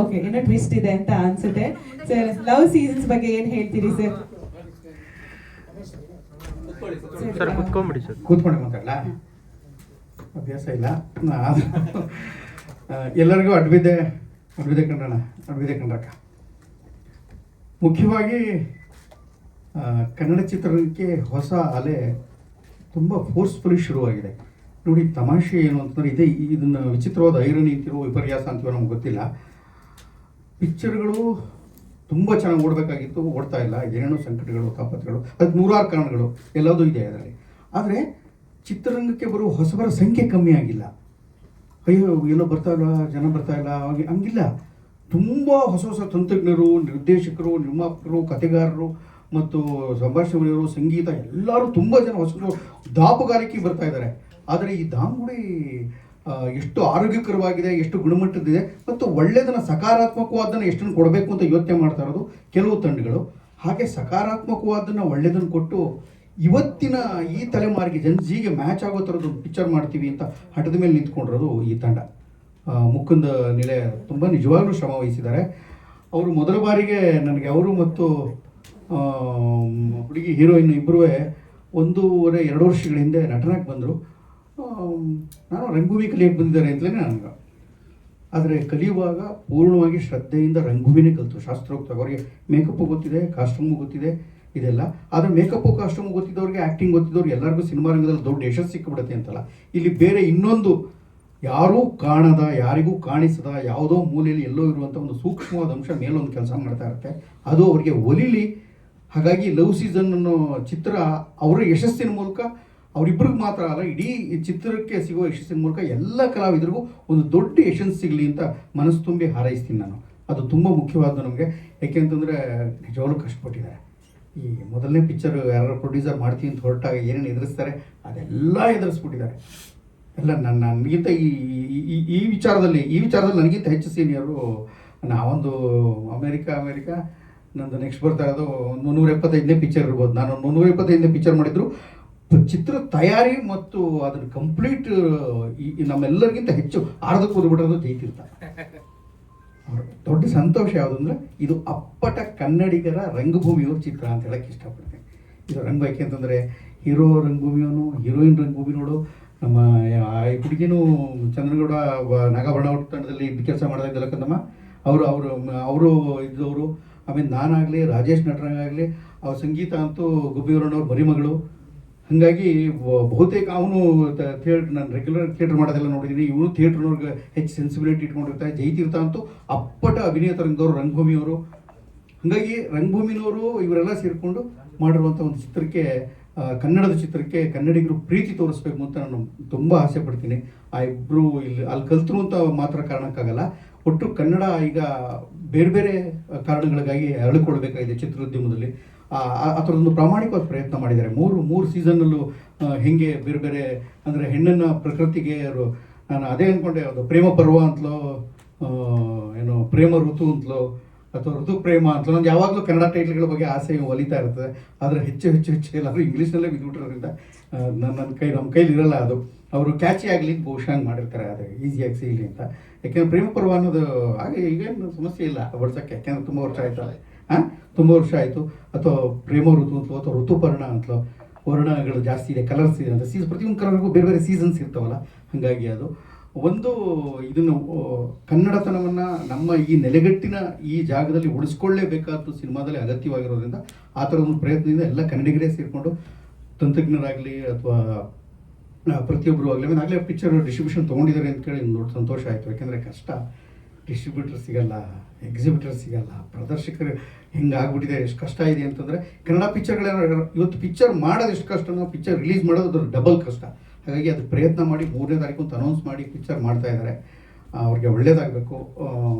Okay, ಇನ್ನೂ twist ಇದೆ ಅಂತ ಅನ್ಸುತ್ತೆ ಸರ್. ಲವ್ ಸೀಸನ್ಸ್ ಬಗ್ಗೆ ಏನು ಹೇಳ್ತೀರಿ ಸರ್? Sir ಕುತ್ಕೊಂಡ್ಬಿಡಿ sir. ಕೂತ್ಕೊಂಡು ಮಾತಾಡಲ್ಲ, ಅಭ್ಯಾಸ ಇಲ್ಲ. ಎಲ್ಲರಿಗೂ ಅಡ್ಬಿದೆ ಕನ್ನಡ, ಅಡ್ಬಿದೆ ಕನ್ನಡಕ. ಮುಖ್ಯವಾಗಿ ಕನ್ನಡ ಚಿತ್ರರಂಗಕ್ಕೆ ಹೊಸ ಅಲೆ ತುಂಬ ಫೋರ್ಸ್ಫುಲಿ ಶುರುವಾಗಿದೆ. ನೋಡಿ, ತಮಾಷೆ ಏನು ಅಂತಂದರೆ ಇದನ್ನು ವಿಚಿತ್ರವಾದ ಐರನಿ ಅಂತಿರೋ ವಿಪರ್ಯಾಸ ಅಂತೀವೋ ನಮ್ಗೆ ಗೊತ್ತಿಲ್ಲ. ಪಿಕ್ಚರ್ಗಳು ತುಂಬ ಚೆನ್ನಾಗಿ ಓಡಬೇಕಾಗಿತ್ತು, ಓಡ್ತಾ ಇಲ್ಲ. ಏನೇನೋ ಸಂಕಟಗಳು, ತಾಪತ್ರೆಗಳು, ಅದಕ್ಕೆ ನೂರಾರು ಕಾರಣಗಳು ಎಲ್ಲದೂ ಇದೆ ಅದರಲ್ಲಿ. ಆದರೆ ಚಿತ್ರರಂಗಕ್ಕೆ ಬರುವ ಹೊಸಬರ ಸಂಖ್ಯೆ ಕಮ್ಮಿ ಆಗಿಲ್ಲ. ಅಯ್ಯೋ ಎಲ್ಲೋ ಬರ್ತಾ ಇಲ್ಲ, ಜನ ಬರ್ತಾ ಇಲ್ಲ, ಹಂಗಿಲ್ಲ. ತುಂಬ ಹೊಸ ಹೊಸ ತಂತ್ರಜ್ಞರು, ನಿರ್ದೇಶಕರು, ನಿರ್ಮಾಪಕರು, ಕಥೆಗಾರರು ಮತ್ತು ಸಂಭಾಷಣೆಗಳು, ಸಂಗೀತ ಎಲ್ಲರೂ ತುಂಬ ಜನ ಹೊಸರು ದಾಪುಗಾರಿಕೆ ಬರ್ತಾ ಇದ್ದಾರೆ. ಆದರೆ ಈ ದಾಂಗುಡಿ ಎಷ್ಟು ಆರೋಗ್ಯಕರವಾಗಿದೆ, ಎಷ್ಟು ಗುಣಮಟ್ಟದಿದೆ ಮತ್ತು ಒಳ್ಳೆಯದನ್ನು, ಸಕಾರಾತ್ಮಕವಾದನ್ನು ಎಷ್ಟನ್ನು ಕೊಡಬೇಕು ಅಂತ ಯೋಚನೆ ಮಾಡ್ತಾ ಇರೋದು ಕೆಲವು ತಂಡಗಳು. ಹಾಗೆ ಸಕಾರಾತ್ಮಕವಾದನ್ನು, ಒಳ್ಳೆಯದನ್ನು ಕೊಟ್ಟು ಇವತ್ತಿನ ಈ ತಲೆಮಾರಿಗೆ ಜನಜಿಗೆ ಮ್ಯಾಚ್ ಆಗೋ ಥರದ್ದು ಪಿಕ್ಚರ್ ಮಾಡ್ತೀವಿ ಅಂತ ಹಠದ ಮೇಲೆ ನಿಂತ್ಕೊಂಡಿರೋದು ಈ ತಂಡ. ಮುಕುಂದ ನಿಲಯ ತುಂಬ ನಿಜವಾಗ್ಲೂ ಶ್ರಮ ವಹಿಸಿದ್ದಾರೆ. ಅವರು ಮೊದಲ ಬಾರಿಗೆ ನನಗೆ ಅವರು ಮತ್ತು ಹುಡುಗಿ ಹೀರೋಯಿನ್ ಇಬ್ಬರೂ 1.5-2 ವರ್ಷಗಳ ಹಿಂದೆ ನಟನಕ್ಕೆ ಬಂದರು. ನಾನು ರಂಗಭೂಮಿ ಕಲಿಯಕ್ಕೆ ಬಂದಿದ್ದಾರೆ ಅಂತಲೇ ನನಗೆ. ಆದರೆ ಕಲಿಯುವಾಗ ಪೂರ್ಣವಾಗಿ ಶ್ರದ್ಧೆಯಿಂದ ರಂಗಭೂಮಿನೇ ಕಲಿತು, ಶಾಸ್ತ್ರೋಕ್ತವಾಗಿ. ಅವರಿಗೆ ಮೇಕಪ್ಪು ಗೊತ್ತಿದೆ, ಕಾಸ್ಟ್ಯೂಮು ಗೊತ್ತಿದೆ, ಇದೆಲ್ಲ. ಆದರೆ ಮೇಕಪ್ಪು ಕಾಸ್ಟ್ಯೂಮು ಗೊತ್ತಿದ್ದವ್ರಿಗೆ, ಆ್ಯಕ್ಟಿಂಗ್ ಗೊತ್ತಿದ್ದವ್ರಿಗೆ ಎಲ್ಲರಿಗೂ ಸಿನಿಮಾ ರಂಗದಲ್ಲಿ ದೊಡ್ಡ ಯಶಸ್ಸು ಸಿಕ್ಕಿಬಿಡುತ್ತೆ ಅಂತಲ್ಲ. ಇಲ್ಲಿ ಬೇರೆ ಇನ್ನೊಂದು ಯಾರೂ ಕಾಣದ, ಯಾರಿಗೂ ಕಾಣಿಸದ, ಯಾವುದೋ ಮೂಲೆಯಲ್ಲಿ ಎಲ್ಲೋ ಇರುವಂಥ ಒಂದು ಸೂಕ್ಷ್ಮವಾದ ಅಂಶ ಮೇಲೊಂದು ಕೆಲಸ ಮಾಡ್ತಾ ಇರುತ್ತೆ. ಅದು ಅವರಿಗೆ ಒಲಿಲಿ. ಹಾಗಾಗಿ ಲವ್ ಸೀಸನ್ ಅನ್ನೋ ಚಿತ್ರ ಅವರ ಯಶಸ್ಸಿನ ಮೂಲಕ, ಅವರಿಬ್ಬರಿಗೆ ಮಾತ್ರ ಅಲ್ಲ, ಇಡೀ ಚಿತ್ರಕ್ಕೆ ಸಿಗುವ ಯಶಸ್ಸಿನ ಮೂಲಕ ಎಲ್ಲ ಕಲಾವಿದರಿಗೂ ಒಂದು ದೊಡ್ಡ ಯಶಸ್ಸು ಸಿಗಲಿ ಅಂತ ಮನಸ್ಸು ತುಂಬಿ ಹಾರೈಸ್ತೀನಿ ನಾನು. ಅದು ತುಂಬ ಮುಖ್ಯವಾದ ನಮಗೆ. ಯಾಕೆಂತಂದರೆ ನಿಜವಾಗ್ಲೂ ಕಷ್ಟಪಟ್ಟಿದ್ದಾರೆ. ಈ ಮೊದಲನೇ ಪಿಕ್ಚರ್ ಯಾರು ಪ್ರೊಡ್ಯೂಸರ್ ಮಾಡ್ತೀವಿ ಅಂತ ಹೊರಟಾಗ ಏನೇನು ಎದುರಿಸ್ತಾರೆ ಅದೆಲ್ಲ ಎದುರಿಸ್ಬಿಟ್ಟಿದ್ದಾರೆ. ಎಲ್ಲ ನನಗಿಂತ ಈ ವಿಚಾರದಲ್ಲಿ ನನಗಿಂತ ಹೆಚ್ಚು ಸೀನಿಯರು. ನಾವೊಂದು ಅಮೇರಿಕಾ ನಂದು ನೆಕ್ಸ್ಟ್ ಬರ್ತಾ ಇರೋದು 375ನೇ ಪಿಕ್ಚರ್ ಇರ್ಬೋದು. ನಾನು 325ನೇ ಪಿಕ್ಚರ್ ಮಾಡಿದ್ರು. ಚಿತ್ರ ತಯಾರಿ ಮತ್ತು ಅದನ್ನು ಕಂಪ್ಲೀಟ್ ನಮ್ಮೆಲ್ಲರಿಗಿಂತ ಹೆಚ್ಚು ಆರ್ಧಕ್ಕೆ ಓದ್ಬಿಡೋದು ಜೈತಿರ್ತ. ದೊಡ್ಡ ಸಂತೋಷ ಯಾವುದು ಅಂದರೆ, ಇದು ಅಪ್ಪಟ ಕನ್ನಡಿಗರ ರಂಗಭೂಮಿಯವ್ರ ಚಿತ್ರ ಅಂತ ಹೇಳಕ್ಕೆ ಇಷ್ಟಪಡ್ತೀನಿ. ಇದು ರಂಗ ಯಾಕೆಂತಂದರೆ ಹೀರೋ ರಂಗಭೂಮಿಯವನು, ಹೀರೋಯಿನ್ ರಂಗಭೂಮಿನೋಡು. ನಮ್ಮ ಹುಡುಗಿನೂ ಚಂದ್ರಗೌಡ ನಾಗಾಭರಣ ತಂಡದಲ್ಲಿ ಇದು ಕೆಲಸ ಮಾಡೋದಿದ್ದಲ್ಲ ಕಂದಮ್ಮ, ಅವರು ಇದ್ದವರು. ಆಮೇಲೆ ನಾನಾಗಲಿ, ರಾಜೇಶ್ ನಟರಾಗಲಿ, ಅವ್ರ ಸಂಗೀತ ಅಂತೂ ಗುಬ್ಬಿಯವರಣ್ಣವ್ರ ಮರಿಮಗಳು. ಹಾಗಾಗಿ ಬಹುತೇಕ ಅವನು ನಾನು ರೆಗ್ಯುಲರ್ ಥಿಯೇಟ್ರ್ ಮಾಡೋದೆಲ್ಲ ನೋಡಿದ್ದೀನಿ. ಇವನು ಥಿಯೇಟ್ರ್ನವ್ರಿಗೆ ಹೆಚ್ಚು ಸೆನ್ಸಿಬಿಲಿಟಿ ಇಟ್ಕೊಂಡಿರ್ತಾರೆ. ಜೈತೀರ್ಥ ಅಂತೂ ಅಪ್ಪಟ ಅಭಿನಯ ತರಂಗದವರು, ರಂಗಭೂಮಿಯವರು. ಹಾಗಾಗಿ ರಂಗಭೂಮಿನವರು ಇವರೆಲ್ಲ ಸೇರಿಕೊಂಡು ಮಾಡಿರುವಂಥ ಒಂದು ಚಿತ್ರಕ್ಕೆ, ಕನ್ನಡದ ಚಿತ್ರಕ್ಕೆ ಕನ್ನಡಿಗರು ಪ್ರೀತಿ ತೋರಿಸ್ಬೇಕು ಅಂತ ನಾನು ತುಂಬ ಆಸೆ ಪಡ್ತೀನಿ. ಆ ಇಬ್ಬರು ಅಲ್ಲಿ ಕಲ್ತರು ಅಂತ ಮಾತ್ರ ಕಾರಣಕ್ಕಾಗಲ್ಲ. ಒಟ್ಟು ಕನ್ನಡ ಈಗ ಬೇರೆ ಬೇರೆ ಕಾರಣಗಳಿಗಾಗಿ ಅರಳಿಕೊಳ್ಬೇಕಾಗಿದೆ ಚಿತ್ರೋದ್ಯಮದಲ್ಲಿ. ಆ ಥರದೊಂದು ಪ್ರಾಮಾಣಿಕವಾದ ಪ್ರಯತ್ನ ಮಾಡಿದ್ದಾರೆ. ಮೂರು ಸೀಸನ್ನಲ್ಲೂ ಹೆಂಗೆ ಬೇರೆ ಬೇರೆ ಅಂದರೆ ಹೆಣ್ಣನ್ನು ಪ್ರಕೃತಿಗೆ ನಾನು ಅದೇ ಅಂದ್ಕೊಂಡೆ, ಅದು ಪ್ರೇಮ ಪರ್ವ ಅಂತಲೋ, ಏನೋ ಪ್ರೇಮ ಋತು ಅಂತಲೋ, ಅಥವಾ ಋತು ಪ್ರೇಮ ಅಂತಲೋ. ನಂಗೆ ಯಾವಾಗಲೂ ಕನ್ನಡ ಟೈಟ್ಲ್ಗಳ ಬಗ್ಗೆ ಆಸೆ ಒಲಿತಾ ಇರ್ತದೆ. ಆದರೆ ಹೆಚ್ಚು ಎಲ್ಲರೂ ಇಂಗ್ಲೀಷ್ನಲ್ಲೇ ಬಿದ್ದುಬಿಟ್ಟಿರೋದ್ರಿಂದ ನಮ್ಮ ಕೈಲಿ ಇರಲ್ಲ ಅದು. ಅವರು ಕ್ಯಾಚಿ ಆಗಲಿ ಬಹುಶಃ ಹಂಗೆ ಮಾಡಿರ್ತಾರೆ, ಅದು ಈಸಿಯಾಗಿ ಸಿಗಲಿ ಅಂತ. ಯಾಕೆಂದರೆ ಪ್ರೇಮ ಪರ್ವ ಅನ್ನೋದು ಹಾಗೆ ಈಗೇನು ಸಮಸ್ಯೆ ಇಲ್ಲ ಬಳಸೋಕ್ಕೆ, ಯಾಕೆಂದರೆ ತುಂಬ ವರ್ಷ ಆಯಿತು. ಅಥವಾ ಪ್ರೇಮ ಋತು ಅಂತಲೋ, ಅಥವಾ ಋತುಪರ್ಣ ಅಂತಲೋ. ವರ್ಣಗಳು ಜಾಸ್ತಿ ಇದೆ, ಕಲರ್ಸ್ ಇದೆ ಅಂತ. ಪ್ರತಿಯೊಂದು ಕಲರ್ಗೂ ಬೇರೆ ಬೇರೆ ಸೀಸನ್ಸ್ ಇರ್ತಾವಲ್ಲ. ಹಾಗಾಗಿ ಅದು ಒಂದು ಇದನ್ನು ಕನ್ನಡತನವನ್ನು ನಮ್ಮ ಈ ನೆಲೆಗಟ್ಟಿನ ಈ ಜಾಗದಲ್ಲಿ ಉಳಿಸ್ಕೊಳ್ಳೇಬೇಕಾದ್ದು ಸಿನಿಮಾದಲ್ಲಿ ಅಗತ್ಯವಾಗಿರೋದ್ರಿಂದ ಆ ಥರದ ಒಂದು ಪ್ರಯತ್ನದಿಂದ ಎಲ್ಲ ಕನ್ನಡಿಗರೇ ಸೇರಿಕೊಂಡು, ತಂತ್ರಜ್ಞರಾಗಲಿ ಅಥವಾ ಪ್ರತಿಯೊಬ್ಬರು ಆಗಲಿ. ಆಗಲೇ ಪಿಕ್ಚರ್ ಡಿಸ್ಟ್ರಿಬ್ಯೂಷನ್ ತೊಗೊಂಡಿದ್ದಾರೆ ಅಂತ ಕೇಳಿ ದೊಡ್ಡ ಸಂತೋಷ ಆಯಿತು. ಯಾಕೆಂದರೆ ಕಷ್ಟ, ಡಿಸ್ಟ್ರಿಬ್ಯೂಟರ್ ಸಿಗಲ್ಲ, ಎಕ್ಸಿಬಿಟರ್ ಸಿಗಲ್ಲ, ಪ್ರದರ್ಶಕರು ಹಿಂಗಾಗ್ಬಿಟ್ಟಿದೆ. ಎಷ್ಟು ಕಷ್ಟ ಇದೆ ಅಂತಂದರೆ, ಕನ್ನಡ ಪಿಕ್ಚರ್ಗಳೇನೋ ಇವತ್ತು ಪಿಕ್ಚರ್ ಮಾಡೋದು ಎಷ್ಟು ಕಷ್ಟನೋ, ಪಿಕ್ಚರ್ ರಿಲೀಸ್ ಮಾಡೋದು ಅದ್ರ ಡಬಲ್ ಕಷ್ಟ. ಹಾಗಾಗಿ ಅದು ಪ್ರಯತ್ನ ಮಾಡಿ 3ನೇ ತಾರೀಕು ಅಂತ ಅನೌನ್ಸ್ ಮಾಡಿ ಪಿಕ್ಚರ್ ಮಾಡ್ತಾ ಇದ್ದಾರೆ. ಅವ್ರಿಗೆ ಒಳ್ಳೇದಾಗಬೇಕು.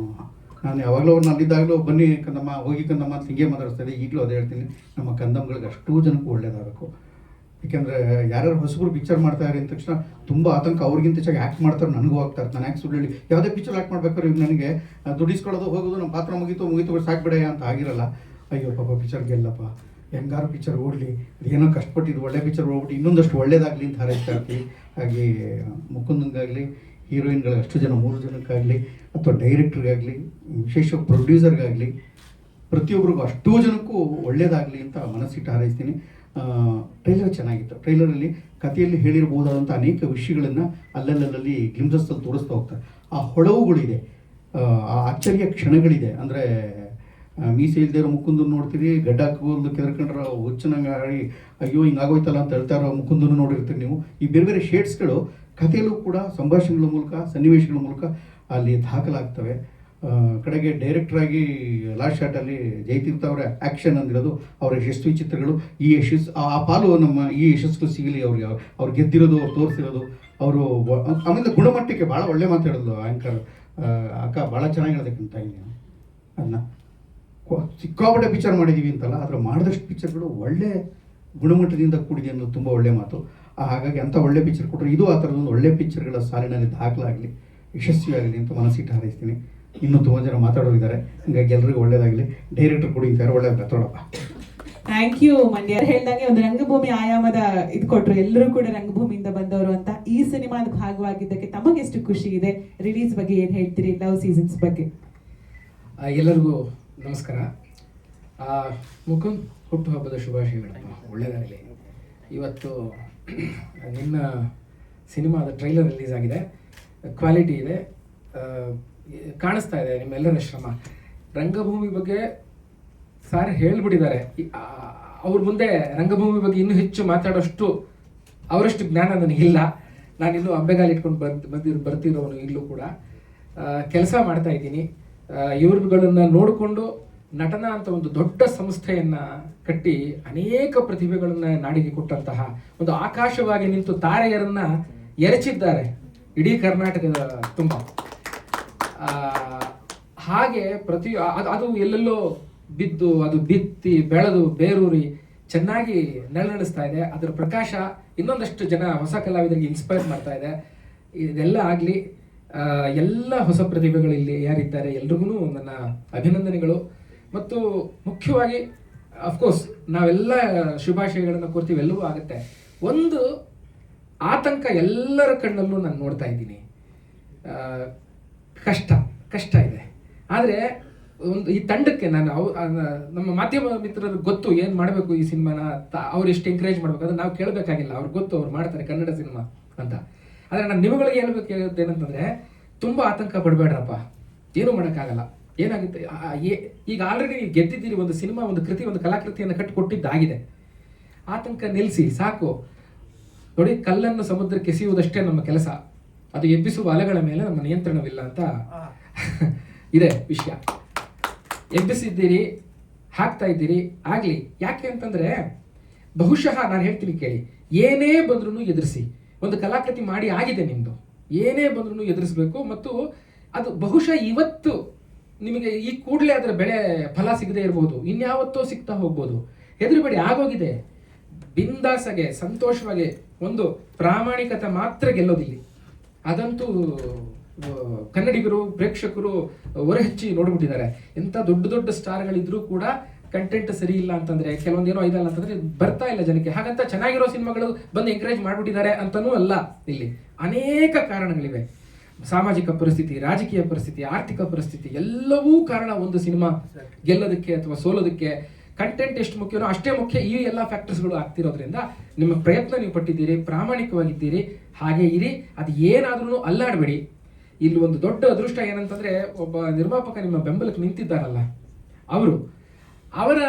ನಾನು ಯಾವಾಗಲೂ ಅವ್ರನ್ನ ಅಲ್ಲಿದ್ದಾಗಲೂ ಬನ್ನಿ ಕಂದಮ್ಮ, ಹೋಗಿ ಕಂದಮ್ಮ ಅಂತ ಹಿಂಗೆ ಮಾತಾಡ್ತಾರೆ. ಈಗಲೂ ಅದೇ ಹೇಳ್ತೀನಿ, ನಮ್ಮ ಕಂದಮ್ಮಗಳಿಗೆ ಅಷ್ಟೂ ಜನಕ್ಕೂ ಒಳ್ಳೇದಾಗಬೇಕು. ಏಕೆಂದರೆ ಯಾರ್ಯಾರು ಹೊಸಬರು ಪಿಕ್ಚರ್ ಮಾಡ್ತಾರೆ ಅಂದ ತಕ್ಷಣ ತುಂಬ ಆತಂಕ. ಅವ್ರಿಗಿಂತ ಹೆಚ್ಚಾಗಿ ಆ್ಯಕ್ಟ್ ಮಾಡ್ತಾರೆ, ನನಗೂ ಆಗ್ತಾರೆ. ನಾನು ಯಾಕೆ ಸುಳ್ಳು ಹೇಳಿ ಯಾವುದೇ ಪಿಕ್ಚರ್ ಆ್ಯಕ್ಟ್ ಮಾಡ್ಬೇಕಾದ್ರೆ ಇವ್ರು ನನಗೆ ದುಡಿಸ್ಕೊಳ್ಳೋದು, ಹೋಗೋದು, ನಮ್ಮ ಪಾತ್ರ ಮುಗೀತು ಸಾಕ್ಬಿಡೆ ಅಂತ ಆಗಿರಲ್ಲ. ಅಯ್ಯೋ ಪಾಪ ಪಿಕ್ಚರ್ ಗೆಲ್ಲಪ್ಪ, ಹೆಂಗಾರು ಪಿಕ್ಚರ್ ಓಡಲಿ, ಏನೋ ಕಷ್ಟಪಟ್ಟಿದ್ದು ಒಳ್ಳೆ ಪಿಕ್ಚರ್ ಹೋಗ್ಬಿಟ್ಟು ಇನ್ನೊಂದಷ್ಟು ಒಳ್ಳೇದಾಗಲಿ ಅಂತ ಹಾರೈಸ್ತಾ ಇರ್ತೀವಿ. ಹಾಗೆ ಮುಕುಂದಂಗಾಗಲಿ, ಹೀರೋಯಿನ್ಗಳು ಅಷ್ಟು ಜನ 3 ಜನಕ್ಕಾಗಲಿ ಅಥವಾ ಡೈರೆಕ್ಟ್ರಿಗಾಗಲಿ ವಿಶೇಷ ಪ್ರೊಡ್ಯೂಸರ್ಗಾಗಲಿ ಪ್ರತಿಯೊಬ್ಬರಿಗೂ ಅಷ್ಟೂ ಜನಕ್ಕೂ ಒಳ್ಳೆಯದಾಗಲಿ ಅಂತ ಮನಸ್ಸಿಟ್ಟು ಹಾರೈಸ್ತೀನಿ. ಟ್ರೈಲರ್ ಚೆನ್ನಾಗಿತ್ತು. ಟ್ರೈಲರಲ್ಲಿ ಕಥೆಯಲ್ಲಿ ಹೇಳಿರ್ಬೋದಾದಂಥ ಅನೇಕ ವಿಷಯಗಳನ್ನು ಅಲ್ಲಲ್ಲಿ ಗ್ಲಿಮ್ಸಸ್ಸಲ್ಲಿ ತೋರಿಸ್ತಾ ಹೋಗ್ತಾರೆ. ಆ ಹೊಳವುಗಳಿದೆ, ಆ ಅಚ್ಚರಿಯ ಕ್ಷಣಗಳಿದೆ. ಅಂದರೆ ಮೀಸೆ ಇಲ್ದೇ ಇರೋ ಮುಕುಂದನ್ನು ನೋಡ್ತೀರಿ, ಗಡ್ಡ ಕೂದಲು ಕೆದರ್ಕೊಂಡ್ರೆ ಹುಚ್ಚನಂಗೆ ಆಡಿ ಅಯ್ಯೋ ಹಿಂಗಾಗೋಯ್ತಲ್ಲ ಅಂತ ಹೇಳ್ತಾ ಇರೋ ಮುಕುಂದನ್ನು ನೋಡಿರ್ತೀರಿ ನೀವು. ಈ ಬೇರೆ ಬೇರೆ ಶೇಡ್ಸ್ಗಳು ಕಥೆಯಲ್ಲೂ ಕೂಡ ಸಂಭಾಷಣೆಗಳ ಮೂಲಕ, ಸನ್ನಿವೇಶಗಳ ಮೂಲಕ ಅಲ್ಲಿ ದಾಖಲಾಗ್ತವೆ. ಕಡೆಗೆ ಡೈರೆಕ್ಟ್ರಾಗಿ ಲಾಸ್ಟ್ ಶಾಟಲ್ಲಿ ಜಯತೀರ್ಥ ಅವರ ಆ್ಯಕ್ಷನ್ ಅಂದಿರೋದು ಅವರ ಯಶಸ್ವಿ ಚಿತ್ರಗಳು. ಈ ಆ ಪಾಲು ನಮ್ಮ ಈ ಯಶಸ್ಸು ಸಿಗಲಿ ಅವ್ರಿಗೆ. ಅವ್ರು ಗೆದ್ದಿರೋದು, ಅವ್ರು ತೋರಿಸಿರೋದು, ಅವರು ಆಮೇಲೆ ಗುಣಮಟ್ಟಕ್ಕೆ ಭಾಳ ಒಳ್ಳೆ ಮಾತಾಡೋದು ಆ್ಯಂಕರ್ ಅಕ್ಕ, ಭಾಳ ಚೆನ್ನಾಗಿ ಹೇಳೋದಕ್ಕಿಂತ ಇದ್ದೀನಿ ಅದನ್ನ. ಸಿಕ್ಕಾಪಟ್ಟೆ ಪಿಕ್ಚರ್ ಮಾಡಿದ್ದೀವಿ ಅಂತಲ್ಲ, ಆದರೆ ಮಾಡಿದಷ್ಟು ಪಿಕ್ಚರ್ಗಳು ಒಳ್ಳೆ ಗುಣಮಟ್ಟದಿಂದ ಕೂಡಿದೆ ಅನ್ನೋದು ತುಂಬ ಒಳ್ಳೆ ಮಾತು. ಹಾಗಾಗಿ ಅಂಥ ಒಳ್ಳೆ ಪಿಕ್ಚರ್ ಕೊಟ್ಟರೆ ಇದು ಆ ಥರದೊಂದು ಒಳ್ಳೆ ಪಿಕ್ಚರ್ಗಳ ಸಾಲಿನಲ್ಲಿ ದಾಖಲಾಗಲಿ, ಯಶಸ್ವಿಯಾಗಲಿ ಅಂತ ಮನಸ್ಸಿಟ್ಟು ಹಾರೈಸ್ತೀನಿ. ಇನ್ನೂ ತುಂಬ ಜನ ಮಾತಾಡೋರಿದ್ದಾರೆ, ಹೀಗಾಗಿ ಎಲ್ರಿಗೂ ಒಳ್ಳೇದಾಗಲಿ. ಡೈರೆಕ್ಟರ್ ಕೂಡ ಇದ್ದಾರೆ, ಒಳ್ಳೆ ಮಾತಾಡೋಣ. Thank you Mandya. ಹೇಳ್ದಂಗೆ ಒಂದು ರಂಗಭೂಮಿ ಆಯಾಮದ ಇದು ಕೊಟ್ಟರು, ಎಲ್ಲರೂ ಕೂಡ ರಂಗಭೂಮಿಯಿಂದ ಬಂದವರು ಅಂತ. ಈ ಸಿನಿಮಾದ ಭಾಗವಾಗಿದ್ದಕ್ಕೆ ತಮಗೆಷ್ಟು ಖುಷಿ ಇದೆ? ರಿಲೀಸ್ ಬಗ್ಗೆ ಏನು ಹೇಳ್ತೀರಿ? ಲವ್ ಸೀಸನ್ಸ್ ಬಗ್ಗೆ. ಎಲ್ಲರಿಗೂ ನಮಸ್ಕಾರ. ಮುಕುಂದ್ ಹುಟ್ಟುಹಬ್ಬದ ಶುಭಾಶಯಗಳಪ್ಪ, ಒಳ್ಳೆಯದಾಗಲಿ. ಇವತ್ತು ನಿನ್ನ ಸಿನಿಮಾದ ಟ್ರೈಲರ್ ರಿಲೀಸ್ ಆಗಿದೆ, ಕ್ವಾಲಿಟಿ ಇದೆ, ಕಾಣಿಸ್ತಾ ಇದೆ ನಿಮ್ಮೆಲ್ಲರ ಶ್ರಮ. ರಂಗಭೂಮಿ ಬಗ್ಗೆ ಸಾರ್ ಹೇಳ್ಬಿಟ್ಟಿದ್ದಾರೆ. ಅವ್ರ ಮುಂದೆ ರಂಗಭೂಮಿ ಬಗ್ಗೆ ಇನ್ನೂ ಹೆಚ್ಚು ಮಾತಾಡೋಷ್ಟು ಅವರಷ್ಟು ಜ್ಞಾನ ನನಗಿಲ್ಲ. ನಾನಿನ್ನೂ ಅಂಬೆಗಾಲು ಇಟ್ಕೊಂಡು ಬರ್ತಿರೋನು. ಈಗಲೂ ಕೂಡ ಕೆಲಸ ಮಾಡ್ತಾ ಇದ್ದೀನಿ. ಇವ್ರುಗಳನ್ನ ನೋಡಿಕೊಂಡು ನಟನ ಅಂತ ಒಂದು ದೊಡ್ಡ ಸಂಸ್ಥೆಯನ್ನು ಕಟ್ಟಿ ಅನೇಕ ಪ್ರತಿಭೆಗಳನ್ನ ನಾಡಿಗೆ ಕೊಟ್ಟಂತಹ ಒಂದು ಆಕಾಶವಾಗಿ ನಿಂತು ತಾರೆಯರನ್ನ ಎರಚಿದ್ದಾರೆ ಇಡೀ ಕರ್ನಾಟಕದ ತುಂಬ. ಹಾಗೆ ಅದು ಎಲ್ಲೆಲ್ಲೋ ಬಿದ್ದು, ಅದು ಬಿತ್ತಿ ಬೆಳೆದು ಬೇರೂರಿ ಚೆನ್ನಾಗಿ ನೆರಳಿಸ್ತಾ ಇದೆ. ಅದರ ಪ್ರಕಾಶ ಇನ್ನೊಂದಷ್ಟು ಜನ ಹೊಸ ಕಲಾವಿದರಿಗೆ ಇನ್ಸ್ಪೈರ್ ಮಾಡ್ತಾ ಇದೆ. ಇದೆಲ್ಲ ಆಗಲಿ. ಎಲ್ಲ ಹೊಸ ಪ್ರತಿಭೆಗಳು ಇಲ್ಲಿ ಯಾರಿದ್ದಾರೆ ಎಲ್ರಿಗೂ ನನ್ನ ಅಭಿನಂದನೆಗಳು. ಮತ್ತು ಮುಖ್ಯವಾಗಿ ಅಫ್ಕೋರ್ಸ್ ನಾವೆಲ್ಲ ಶುಭಾಶಯಗಳನ್ನು ಕೋರ್ತೀವಿ, ಎಲ್ಲವೂ ಆಗುತ್ತೆ. ಒಂದು ಆತಂಕ ಎಲ್ಲರ ಕಣ್ಣಲ್ಲೂ ನಾನು ನೋಡ್ತಾ ಇದ್ದೀನಿ. ಕಷ್ಟ ಇದೆ. ಆದರೆ ಈ ತಂಡಕ್ಕೆ ನಾನು ನಮ್ಮ ಮಾಧ್ಯಮ ಮಿತ್ರರಿಗೆ ಗೊತ್ತು ಏನು ಮಾಡಬೇಕು ಈ ಸಿನಿಮಾನ, ಅವ್ರು ಎಷ್ಟು ಎಂಕರೇಜ್ ಮಾಡಬೇಕು ಅದನ್ನು ನಾವು ಕೇಳಬೇಕಾಗಿಲ್ಲ. ಅವ್ರಿಗೆ ಗೊತ್ತು, ಅವ್ರು ಮಾಡ್ತಾರೆ ಕನ್ನಡ ಸಿನಿಮಾ ಅಂತ. ಆದರೆ ನಾನು ನಿಮ್ಮಗಳಿಗೆ ಹೇಳ್ಬೇಕೇನಂತಂದರೆ, ತುಂಬ ಆತಂಕ ಪಡಬೇಡ್ರಪ್ಪ, ಏನೂ ಮಾಡೋಕ್ಕಾಗಲ್ಲ. ಏನಾಗುತ್ತೆ, ಈಗ ಆಲ್ರೆಡಿ ನೀವು ಗೆದ್ದಿದ್ದೀರಿ. ಒಂದು ಸಿನಿಮಾ, ಒಂದು ಕೃತಿ, ಒಂದು ಕಲಾಕೃತಿಯನ್ನು ಕಟ್ಟಿಕೊಟ್ಟಿದ್ದಾಗಿದೆ. ಆತಂಕ ನಿಲ್ಲಿಸಿ ಸಾಕು. ನೋಡಿ, ಕಲ್ಲನ್ನು ಸಮುದ್ರಕ್ಕೆ ಎಸೆಯುವುದಷ್ಟೇ ನಮ್ಮ ಕೆಲಸ, ಅದು ಎಬ್ಬಿಸುವ ಅಲೆಗಳ ಮೇಲೆ ನಮ್ಮ ನಿಯಂತ್ರಣವಿಲ್ಲ ಅಂತ ಇದೆ ವಿಷಯ. ಎಬ್ಬಿಸಿದ್ದೀರಿ, ಹಾಕ್ತಾ ಇದ್ದೀರಿ, ಆಗಲಿ. ಯಾಕೆ ಅಂತಂದರೆ ಬಹುಶಃ ನಾನು ಹೇಳ್ತೀನಿ ಕೇಳಿ, ಏನೇ ಬಂದ್ರೂ ಎದುರಿಸಿ. ಒಂದು ಕಲಾಕೃತಿ ಮಾಡಿ ಆಗಿದೆ ನಿಮ್ಮದು, ಏನೇ ಬಂದ್ರೂ ಎದುರಿಸಬೇಕು. ಮತ್ತು ಅದು ಬಹುಶಃ ಇವತ್ತು ನಿಮಗೆ ಈ ಕೂಡಲೇ ಅದರ ಬೆಳೆ ಫಲ ಸಿಗದೇ ಇರ್ಬೋದು, ಇನ್ಯಾವತ್ತೋ ಸಿಗ್ತಾ ಹೋಗ್ಬೋದು. ಹೆದರುಬೇಡಿ, ಆಗೋಗಿದೆ. ಬಿಂದಾಸಗೆ ಸಂತೋಷವಾಗಿ ಒಂದು ಪ್ರಾಮಾಣಿಕತೆ ಮಾತ್ರ ಗೆಲ್ಲೋದಿಲ್ಲ. ಅದಂತೂ ಕನ್ನಡಿಗರು, ಪ್ರೇಕ್ಷಕರು ಹೊರಹೆಚ್ಚಿ ನೋಡ್ಬಿಟ್ಟಿದ್ದಾರೆ. ಎಂಥ ದೊಡ್ಡ ದೊಡ್ಡ ಸ್ಟಾರ್ಗಳಿದ್ರೂ ಕೂಡ ಕಂಟೆಂಟ್ ಸರಿ ಇಲ್ಲ ಅಂತಂದ್ರೆ, ಕೆಲವೊಂದೇನೋ ಇದಲ್ಲ ಅಂತಂದ್ರೆ ಬರ್ತಾ ಇಲ್ಲ ಜನಕ್ಕೆ. ಹಾಗಂತ ಚೆನ್ನಾಗಿರೋ ಸಿನಿಮಾಗಳು ಬಂದು ಎಂಕರೇಜ್ ಮಾಡಿಬಿಟ್ಟಿದ್ದಾರೆ ಅಂತನೂ ಅಲ್ಲ. ಇಲ್ಲಿ ಅನೇಕ ಕಾರಣಗಳಿವೆ. ಸಾಮಾಜಿಕ ಪರಿಸ್ಥಿತಿ, ರಾಜಕೀಯ ಪರಿಸ್ಥಿತಿ, ಆರ್ಥಿಕ ಪರಿಸ್ಥಿತಿ, ಎಲ್ಲವೂ ಕಾರಣ ಒಂದು ಸಿನಿಮಾ ಗೆಲ್ಲೋದಕ್ಕೆ ಅಥವಾ ಸೋಲೋದಕ್ಕೆ. ಕಂಟೆಂಟ್ ಎಷ್ಟು ಮುಖ್ಯನೋ ಅಷ್ಟೇ ಮುಖ್ಯ ಈ ಎಲ್ಲ ಫ್ಯಾಕ್ಟರ್ಸ್ಗಳು ಆಗ್ತಿರೋದ್ರಿಂದ ನಿಮ್ಮ ಪ್ರಯತ್ನ ನೀವು ಪಟ್ಟಿದ್ದೀರಿ, ಪ್ರಾಮಾಣಿಕವಾಗಿದ್ದೀರಿ, ಹಾಗೆ ಇರಿ. ಅದು ಏನಾದ್ರೂ ಅಲ್ಲಾಡಬೇಡಿ. ಇಲ್ಲಿ ಒಂದು ದೊಡ್ಡ ಅದೃಷ್ಟ ಏನಂತಂದ್ರೆ, ಒಬ್ಬ ನಿರ್ಮಾಪಕ ನಿಮ್ಮ ಬೆಂಬಲಕ್ಕೆ ನಿಂತಿದ್ದಾರಲ್ಲ, ಅವರ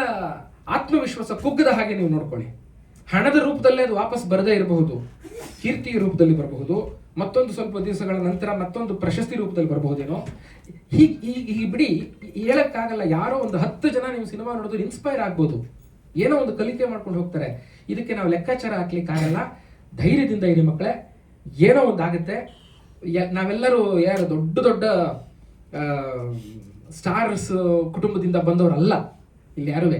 ಆತ್ಮವಿಶ್ವಾಸ ಕುಗ್ಗದ ಹಾಗೆ ನೀವು ನೋಡ್ಕೊಳ್ಳಿ. ಹಣದ ರೂಪದಲ್ಲೇ ಅದು ವಾಪಸ್ ಬರದೇ ಇರಬಹುದು, ಕೀರ್ತಿ ರೂಪದಲ್ಲಿ ಬರಬಹುದು, ಮತ್ತೊಂದು ಸ್ವಲ್ಪ ದಿವಸಗಳ ನಂತರ ಮತ್ತೊಂದು ಪ್ರಶಸ್ತಿ ರೂಪದಲ್ಲಿ ಬರಬಹುದೇನೋ. ಹೀಗೆ ಬಿಡಿ, ಹೇಳಕ್ಕಾಗಲ್ಲ. ಯಾರೋ ಒಂದು 10 ಜನ ನೀವು ಸಿನಿಮಾ ನೋಡೋದು ಇನ್ಸ್ಪೈರ್ ಆಗ್ಬೋದು, ಏನೋ ಒಂದು ಕಲಿಕೆ ಮಾಡ್ಕೊಂಡು ಹೋಗ್ತಾರೆ. ಇದಕ್ಕೆ ನಾವು ಲೆಕ್ಕಾಚಾರ ಹಾಕ್ಲಿಕ್ಕಾಗಲ್ಲ. ಧೈರ್ಯದಿಂದ ಇರಿ ಮಕ್ಕಳೇ, ಏನೋ ಒಂದು ಆಗುತ್ತೆ. ನಾವೆಲ್ಲರೂ ಯಾರು ದೊಡ್ಡ ದೊಡ್ಡ ಸ್ಟಾರ್ಸ್ ಕುಟುಂಬದಿಂದ ಬಂದವರಲ್ಲ ಇಲ್ಲಿ ಯಾರುವೆ.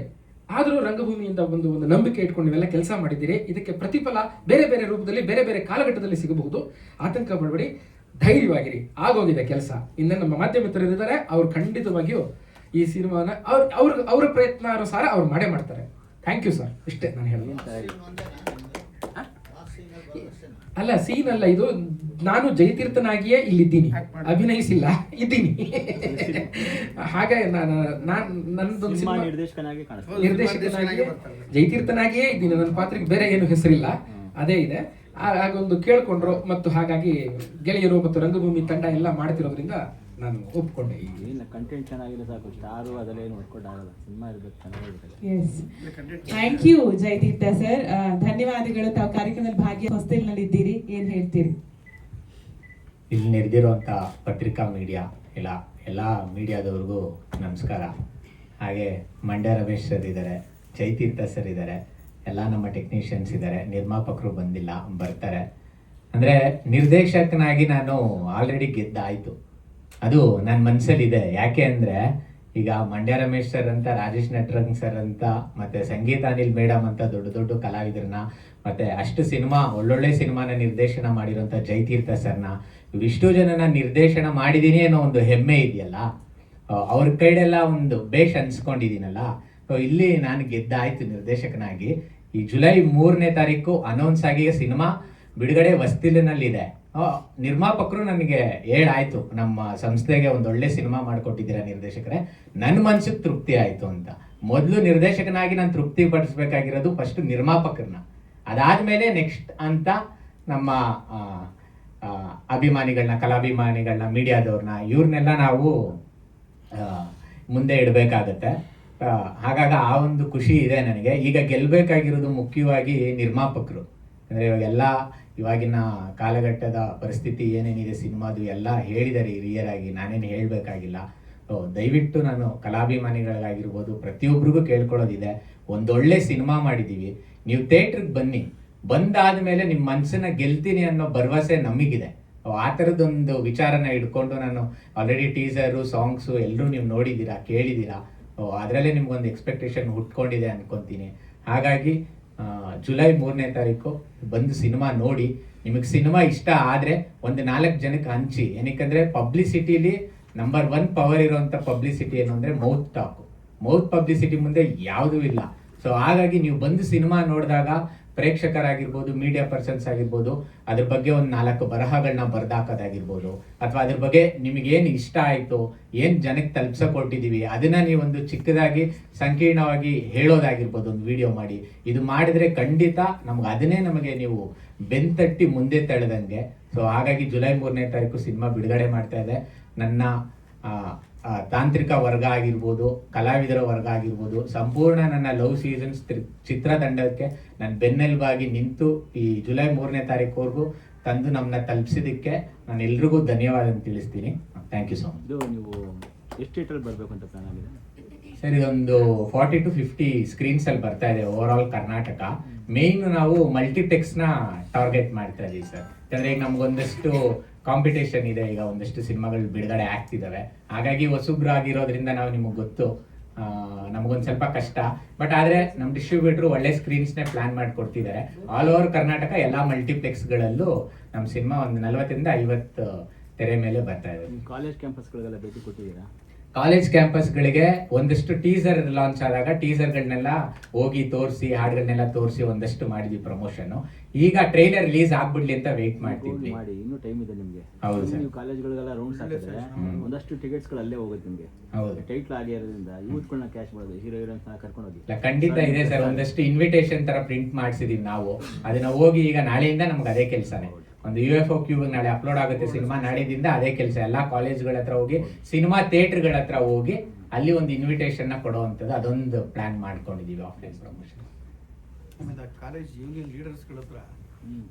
ಆದರೂ ರಂಗಭೂಮಿಯಿಂದ ಒಂದು ನಂಬಿಕೆ ಇಟ್ಕೊಂಡು ನೀವೆಲ್ಲ ಕೆಲಸ ಮಾಡಿದ್ದೀರಿ. ಇದಕ್ಕೆ ಪ್ರತಿಫಲ ಬೇರೆ ಬೇರೆ ರೂಪದಲ್ಲಿ, ಬೇರೆ ಬೇರೆ ಕಾಲಘಟ್ಟದಲ್ಲಿ ಸಿಗಬಹುದು. ಆತಂಕ ಪಡಬೇಡಿ, ಧೈರ್ಯವಾಗಿರಿ. ಆಗೋಗಿದೆ ಕೆಲಸ. ಇನ್ನು ನಮ್ಮ ಮಾಧ್ಯಮ ಮಿತ್ರರಿದ್ದಾರೆ, ಅವ್ರು ಖಂಡಿತವಾಗಿಯೂ ಈ ಸಿನಿಮಾನ ಅವ್ರ ಪ್ರಯತ್ನಾನುಸಾರ ಅವ್ರು ಮಾಡೇ ಮಾಡ್ತಾರೆ. Thank you sir. ಇಷ್ಟೇ ನಾನು ಹೇಳೋದು. ಅಲ್ಲ ಸೀನ್ ಅಲ್ಲ ಇದು, ನಾನು ಜಯತೀರ್ಥನಾಗಿಯೇ ಇಲ್ಲಿದ್ದೀನಿ, ಅಭಿನಯಿಸಿಲ್ಲ, ಇದ್ದೀನಿ. ಹಾಗಾಗಿ ನನ್ನದೊಂದು ಸಿನಿಮಾ ಸಿನಿಮಾ ನಿರ್ದೇಶಕನಾಗಿ ಕಾಣಿಸ್ತಾರೆ. ನಿರ್ದೇಶಕನಾಗಿ ಜಯತೀರ್ಥನಾಗಿಯೇ ಇದ್ದೀನಿ, ನನ್ನ ಪಾತ್ರಕ್ಕೆ ಬೇರೆ ಏನು ಹೆಸರಿಲ್ಲ, ಅದೇ ಇದೆ. ಹಾಗೊಂದು ಕೇಳ್ಕೊಂಡ್ರು ಮತ್ತು ಹಾಗಾಗಿ ಗೆಳೆಯರು ಮತ್ತು ರಂಗಭೂಮಿ ತಂಡ ಎಲ್ಲ ಮಾಡ್ತಿರೋದ್ರಿಂದ ನಾನು ಒಪ್ಕೊಂಡೆ. ಇಲ್ಲ, ಕಂಟೆಂಟ್ ಚೆನ್ನಾಗಿದೆ ಸಾಕು, ಸ್ಟಾರು ಅದೆಲ್ಲ ಒಟ್ಕೊಟ್ಟಾಗಲ್ಲ, ಸಿನಿಮಾ ಇರ್ಬೇಕು, ಚೆನ್ನಾಗಿರ್ಬೇಕು. Yes, thank you Jayatheertha sir, ಧನ್ಯವಾದಗಳು. ತಾವು ಕಾರ್ಯಕ್ರಮದಲ್ಲಿ ಹೊಸದಿಲ್ನಲ್ಲಿ ಇದ್ದೀರಿ, ಏನ್ ಹೇಳ್ತೀರಿ? ಇಲ್ಲಿ ನೆರೆದಿರುವಂಥ ಪತ್ರಿಕಾ ಮೀಡಿಯಾ ಎಲ್ಲ ಮೀಡಿಯಾದವ್ರಿಗೂ ನಮಸ್ಕಾರ. ಹಾಗೆ ಮಂಡ್ಯ ರಮೇಶ್ ಸರ್ ಇದ್ದಾರೆ, ಜಯತೀರ್ಥ ಸರ್ ಇದ್ದಾರೆ, ಎಲ್ಲ ನಮ್ಮ ಟೆಕ್ನಿಷಿಯನ್ಸ್ ಇದ್ದಾರೆ, ನಿರ್ಮಾಪಕರು ಬಂದಿಲ್ಲ, ಬರ್ತಾರೆ. ಅಂದರೆ ನಿರ್ದೇಶಕನಾಗಿ ನಾನು ಆಲ್ರೆಡಿ ಗೆದ್ದಾಯಿತು, ಅದು ನನ್ನ ಮನಸ್ಸಲ್ಲಿದೆ. ಯಾಕೆ ಅಂದರೆ ಈಗ ಮಂಡ್ಯ ರಮೇಶ್ ಸರ್ ಅಂತ, ರಾಜೇಶ್ ನಟರಂಗ್ ಸರ್ ಅಂತ, ಮತ್ತು ಸಂಗೀತ ಅನಿಲ್ ಮೇಡಮ್ ಅಂತ ದೊಡ್ಡ ದೊಡ್ಡ ಕಲಾವಿದರನ್ನ, ಮತ್ತು ಅಷ್ಟು ಸಿನಿಮಾ ಒಳ್ಳೊಳ್ಳೆ ಸಿನಿಮಾನ ನಿರ್ದೇಶನ ಮಾಡಿರೋಂಥ ಜಯತೀರ್ಥ ಸರ್ನ, ಇವಿಷ್ಟು ಜನನ ನಿರ್ದೇಶನ ಮಾಡಿದ್ದೀನಿ ಅನ್ನೋ ಒಂದು ಹೆಮ್ಮೆ ಇದೆಯಲ್ಲ, ಅವ್ರ ಕೈಡೆಲ್ಲ ಒಂದು ಬೇಷ್ ಅನ್ಸ್ಕೊಂಡಿದ್ದೀನಲ್ಲ. ಸೊ ಇಲ್ಲಿ ನಾನು ಗೆದ್ದಾಯಿತು ನಿರ್ದೇಶಕನಾಗಿ. ಈ ಜುಲೈ 3ನೇ ತಾರೀಕು ಅನೌನ್ಸ್ ಆಗಿ ಸಿನಿಮಾ ಬಿಡುಗಡೆ ಹೊಸ್ತಿಲಿನಲ್ಲಿದೆ. ನಿರ್ಮಾಪಕರು ನನಗೆ ಹೇಳಾಯ್ತು, ನಮ್ಮ ಸಂಸ್ಥೆಗೆ ಒಂದು ಒಳ್ಳೆ ಸಿನಿಮಾ ಮಾಡಿಕೊಟ್ಟಿದ್ದೀರಾ ನಿರ್ದೇಶಕರೇ, ನನ್ನ ಮನ್ಸಿಗೆ ತೃಪ್ತಿ ಆಯಿತು ಅಂತ. ಮೊದಲು ನಿರ್ದೇಶಕನಾಗಿ ನಾನು ತೃಪ್ತಿ ಪಡಿಸ್ಬೇಕಾಗಿರೋದು ಫಸ್ಟ್ ನಿರ್ಮಾಪಕರನ್ನ, ಅದಾದಮೇಲೆ ನೆಕ್ಸ್ಟ್ ಅಂತ ನಮ್ಮ ಅಭಿಮಾನಿಗಳನ್ನ, ಕಲಾಭಿಮಾನಿಗಳನ್ನ, ಮೀಡಿಯಾದವ್ರನ್ನ, ಇವ್ರನ್ನೆಲ್ಲ ನಾವು ಮುಂದೆ ಇಡಬೇಕಾಗತ್ತೆ. ಹಾಗಾಗಿ ಆ ಒಂದು ಖುಷಿ ಇದೆ ನನಗೆ. ಈಗ ಗೆಲ್ಲಬೇಕಾಗಿರೋದು ಮುಖ್ಯವಾಗಿ ನಿರ್ಮಾಪಕರು. ಅಂದರೆ ಇವಾಗಿನ ಕಾಲಘಟ್ಟದ ಪರಿಸ್ಥಿತಿ ಏನೇನಿದೆ ಸಿನಿಮಾದು ಎಲ್ಲ ಹೇಳಿದ್ದಾರೆ ಹಿರಿಯರಾಗಿ, ನಾನೇನು ಹೇಳಬೇಕಾಗಿಲ್ಲ. ದಯವಿಟ್ಟು ನಾನು ಕಲಾಭಿಮಾನಿಗಳಿಗಾಗಿರ್ಬೋದು ಪ್ರತಿಯೊಬ್ಬರಿಗೂ ಕೇಳ್ಕೊಳ್ಳೋದಿದೆ, ಒಂದೊಳ್ಳೆ ಸಿನಿಮಾ ಮಾಡಿದ್ದೀವಿ, ನೀವು ಥಿಯೇಟ್ರಿಗೆ ಬನ್ನಿ, ಬಂದಾದ ಮೇಲೆ ನಿಮ್ಮ ಮನಸ್ಸನ್ನ ಗೆಲ್ತೀನಿ ಅನ್ನೋ ಭರವಸೆ ನಮಗಿದೆ. ಆ ಥರದ್ದೊಂದು ವಿಚಾರನ ಇಟ್ಕೊಂಡು ನಾನು ಆಲ್ರೆಡಿ ಟೀಸರು, ಸಾಂಗ್ಸು ಎಲ್ಲರೂ ನೀವು ನೋಡಿದ್ದೀರಾ, ಕೇಳಿದ್ದೀರಾ, ಅದರಲ್ಲೇ ನಿಮ್ಗೊಂದು ಎಕ್ಸ್ಪೆಕ್ಟೇಷನ್ ಹುಟ್ಕೊಂಡಿದೆ ಅನ್ಕೊತೀನಿ. ಹಾಗಾಗಿ ಜುಲೈ 3ನೇ ತಾರೀಕು ಬಂದು ಸಿನಿಮಾ ನೋಡಿ, ನಿಮಗೆ ಸಿನಿಮಾ ಇಷ್ಟ ಆದರೆ ಒಂದು 4 ಜನಕ್ಕೆ ಹಂಚಿ. ಏನಕ್ಕಂದರೆ ಪಬ್ಲಿಸಿಟಿಲಿ ನಂಬರ್ 1 ಪವರ್ ಇರೋವಂಥ ಪಬ್ಲಿಸಿಟಿ ಏನು ಅಂದರೆ ಮೌತ್ ಟಾಕು. ಮೌತ್ ಪಬ್ಲಿಸಿಟಿ ಮುಂದೆ ಯಾವುದೂ ಇಲ್ಲ. ಸೊ ಹಾಗಾಗಿ ನೀವು ಬಂದು ಸಿನಿಮಾ ನೋಡಿದಾಗ ಪ್ರೇಕ್ಷಕರಾಗಿರ್ಬೋದು, ಮೀಡಿಯಾ ಪರ್ಸನ್ಸ್ ಆಗಿರ್ಬೋದು, ಅದ್ರ ಬಗ್ಗೆ ಒಂದು 4 ಬರಹಗಳನ್ನ ಬರ್ದಾಕೋದಾಗಿರ್ಬೋದು, ಅಥವಾ ಅದ್ರ ಬಗ್ಗೆ ನಿಮಗೇನು ಇಷ್ಟ ಆಯಿತು, ಏನು ಜನಕ್ಕೆ ತಲುಪ್ಸಕೊಟ್ಟಿದ್ದೀವಿ, ಅದನ್ನ ನೀವೊಂದು ಚಿಕ್ಕದಾಗಿ ಸಂಕೀರ್ಣವಾಗಿ ಹೇಳೋದಾಗಿರ್ಬೋದು, ಒಂದು ವಿಡಿಯೋ ಮಾಡಿ. ಇದು ಮಾಡಿದ್ರೆ ಖಂಡಿತ ನಮಗೆ ನೀವು ಬೆಂತಟ್ಟಿ ಮುಂದೆ ತಳೆದಂಗೆ. ಸೊ ಹಾಗಾಗಿ ಜುಲೈ 3ನೇ ತಾರೀಕು ಸಿನಿಮಾ ಬಿಡುಗಡೆ ಮಾಡ್ತಾ ಇದೆ. ನನ್ನ ತಾಂತ್ರಿಕ ವರ್ಗ ಆಗಿರ್ಬೋದು, ಕಲಾವಿದರ ವರ್ಗ ಆಗಿರ್ಬೋದು, ಸಂಪೂರ್ಣ ನನ್ನ ಲವ್ ಸೀಸನ್ಸ್ ಚಿತ್ರತಂಡಕ್ಕೆ ನಾನು ಬೆನ್ನೆಲುಬಾಗಿ ನಿಂತು ಈ ಜುಲೈ 3ನೇ ತಾರೀಕುವರೆಗೂ ತಂದು ನಮ್ಮನ್ನ ತಲುಪಿಸಿದ್ದಕ್ಕೆ ನಾನು ಎಲ್ರಿಗೂ ಧನ್ಯವಾದ ತಿಳಿಸ್ತೀನಿ. Thank you so much. ಇದು ನೀವು ಎಷ್ಟು ಥಿಯೇಟರ್ ಬರಬೇಕು ಅಂತ ಪ್ಲಾನ್ ಆಗಿದೆ ಸರ್? ಇದೊಂದು 40 to 50 ಸ್ಕ್ರೀನ್ಸ್ ಅಲ್ಲಿ ಬರ್ತಾ ಇದೆ ಓವರ್ ಆಲ್ ಕರ್ನಾಟಕ. ಮೇಯ್ನ್ ನಾವು ಮಲ್ಟಿಪ್ಲೆಕ್ಸ್ನ ಟಾರ್ಗೆಟ್ ಮಾಡ್ತಾ ಇದೀವಿ ಸರ್. ಯಾಕಂದ್ರೆ ಈಗ ನಮ್ಗೊಂದಷ್ಟು ಕಾಂಪಿಟೇಷನ್ ಇದೆ, ಈಗ ಒಂದಷ್ಟು ಸಿನಿಮಾಗಳು ಬಿಡುಗಡೆ ಆಗ್ತಿದ್ದಾವೆ. ಹಾಗಾಗಿ ಹೊಸಬ್ರಾಗಿರೋದ್ರಿಂದ ನಾವು ನಿಮಗೆ ಗೊತ್ತು, ನಮಗೊಂದು ಸ್ವಲ್ಪ ಕಷ್ಟ. ಬಟ್ ಆದರೆ ನಮ್ಮ ಡಿಸ್ಟ್ರಿಬ್ಯೂಟರ್ ಒಳ್ಳೆ ಸ್ಕ್ರೀನ್ಸ್ನೇ ಪ್ಲಾನ್ ಮಾಡಿಕೊಡ್ತಿದ್ದಾರೆ. ಆಲ್ ಓವರ್ ಕರ್ನಾಟಕ ಎಲ್ಲ ಮಲ್ಟಿಪ್ಲೆಕ್ಸ್ಗಳಲ್ಲೂ ನಮ್ಮ ಸಿನಿಮಾ ಒಂದು 40 to 50 ತೆರೆ ಮೇಲೆ ಬರ್ತಾ ಇದೆ. ಕಾಲೇಜ್ ಕ್ಯಾಂಪಸ್ಗಳಿಗೆಲ್ಲ ಭೇಟಿ ಕೊಟ್ಟಿದ್ದೀರಾ? ಕಾಲೇಜ್ ಕ್ಯಾಂಪಸ್ಗಳಿಗೆ ಒಂದಷ್ಟು ಟೀಸರ್ ಲಾಂಚ್ ಆದಾಗ ಟೀಸರ್ಗಳನ್ನೆಲ್ಲ ಹೋಗಿ ತೋರಿಸಿ, ಹಾಡುಗಳನ್ನೆಲ್ಲ ತೋರಿಸಿ ಒಂದಷ್ಟು ಮಾಡಿದ್ವಿ ಪ್ರಮೋಷನ್. ಈಗ ಟ್ರೈಲರ್ ರಿಲೀಸ್ ಆಗ್ಬಿಡ್ಲಿ ಅಂತ ವೇಟ್ ಮಾಡ್ತಿದ್ವಿ. ಮಾಡಿ, ಇನ್ನೂ ಟೈಮ್ ಇದೆ ನಿಮಗೆ. ಹೌದು ಸರ್. ನೀವು ಕಾಲೇಜ್ಗಳಿಗೆಲ್ಲ ರೌಂಡ್ಸ್ ಹಾಕಿದ್ರೆ ಒಂದಷ್ಟು ಟಿಕೆಟ್ಸ್ಗಳು ಅಲ್ಲೇ ಹೋಗುತ್ತೆ ನಿಮಗೆ. ಹೌದು. ಟೈಟ್ಲ್ ಆಗಿರೋದ್ರಿಂದ ಯೂತ್ಗಳನ್ನ ಕ್ಯಾಶ್ ಮಾಡೋದು, ಹೀರೋ ಹೀರೋಯಿನ್ಸ್ ಕರ್ಕೊಂಡು ಹೋಗಿ. ಖಂಡಿತ ಇದೆ ಸರ್. ಒಂದಷ್ಟು ಇನ್ವಿಟೇಷನ್ ತರ ಪ್ರಿಂಟ್ ಮಾಡಿಸಿದೀವಿ ನಾವು. ಅದನ್ನ ಹೋಗಿ ಈಗ ನಾಳೆಯಿಂದ ನಮ್ಗೆ ಅದೇ ಕೆಲಸನೇ. ಒಂದು UFO ಕ್ಯೂಬ್ ನಾಳೆ ಅಪ್ಲೋಡ್ ಆಗುತ್ತೆ ಸಿನಿಮಾ, ನಾಳೆದಿಂದ ಅದೇ ಕೆಲಸ. ಎಲ್ಲ ಕಾಲೇಜ್ಗಳ ಹತ್ರ ಹೋಗಿ, ಸಿನಿಮಾ ಥಿಯೇಟರ್ಗಳ ಹತ್ರ ಹೋಗಿ ಅಲ್ಲಿ ಒಂದು ಇನ್ವಿಟೇಷನ್ ಕೊಡುವಂಥದ್ದು, ಅದೊಂದು ಪ್ಲಾನ್ ಮಾಡ್ಕೊಂಡಿದೀವಿ ಆಫ್ಲೈನ್ ಪ್ರಮೋಷನ್. ಆಮೇಲೆ ಕಾಲೇಜ್ ಯೂನಿಯನ್ ಲೀಡರ್ಸ್ಗಳ ಹತ್ರ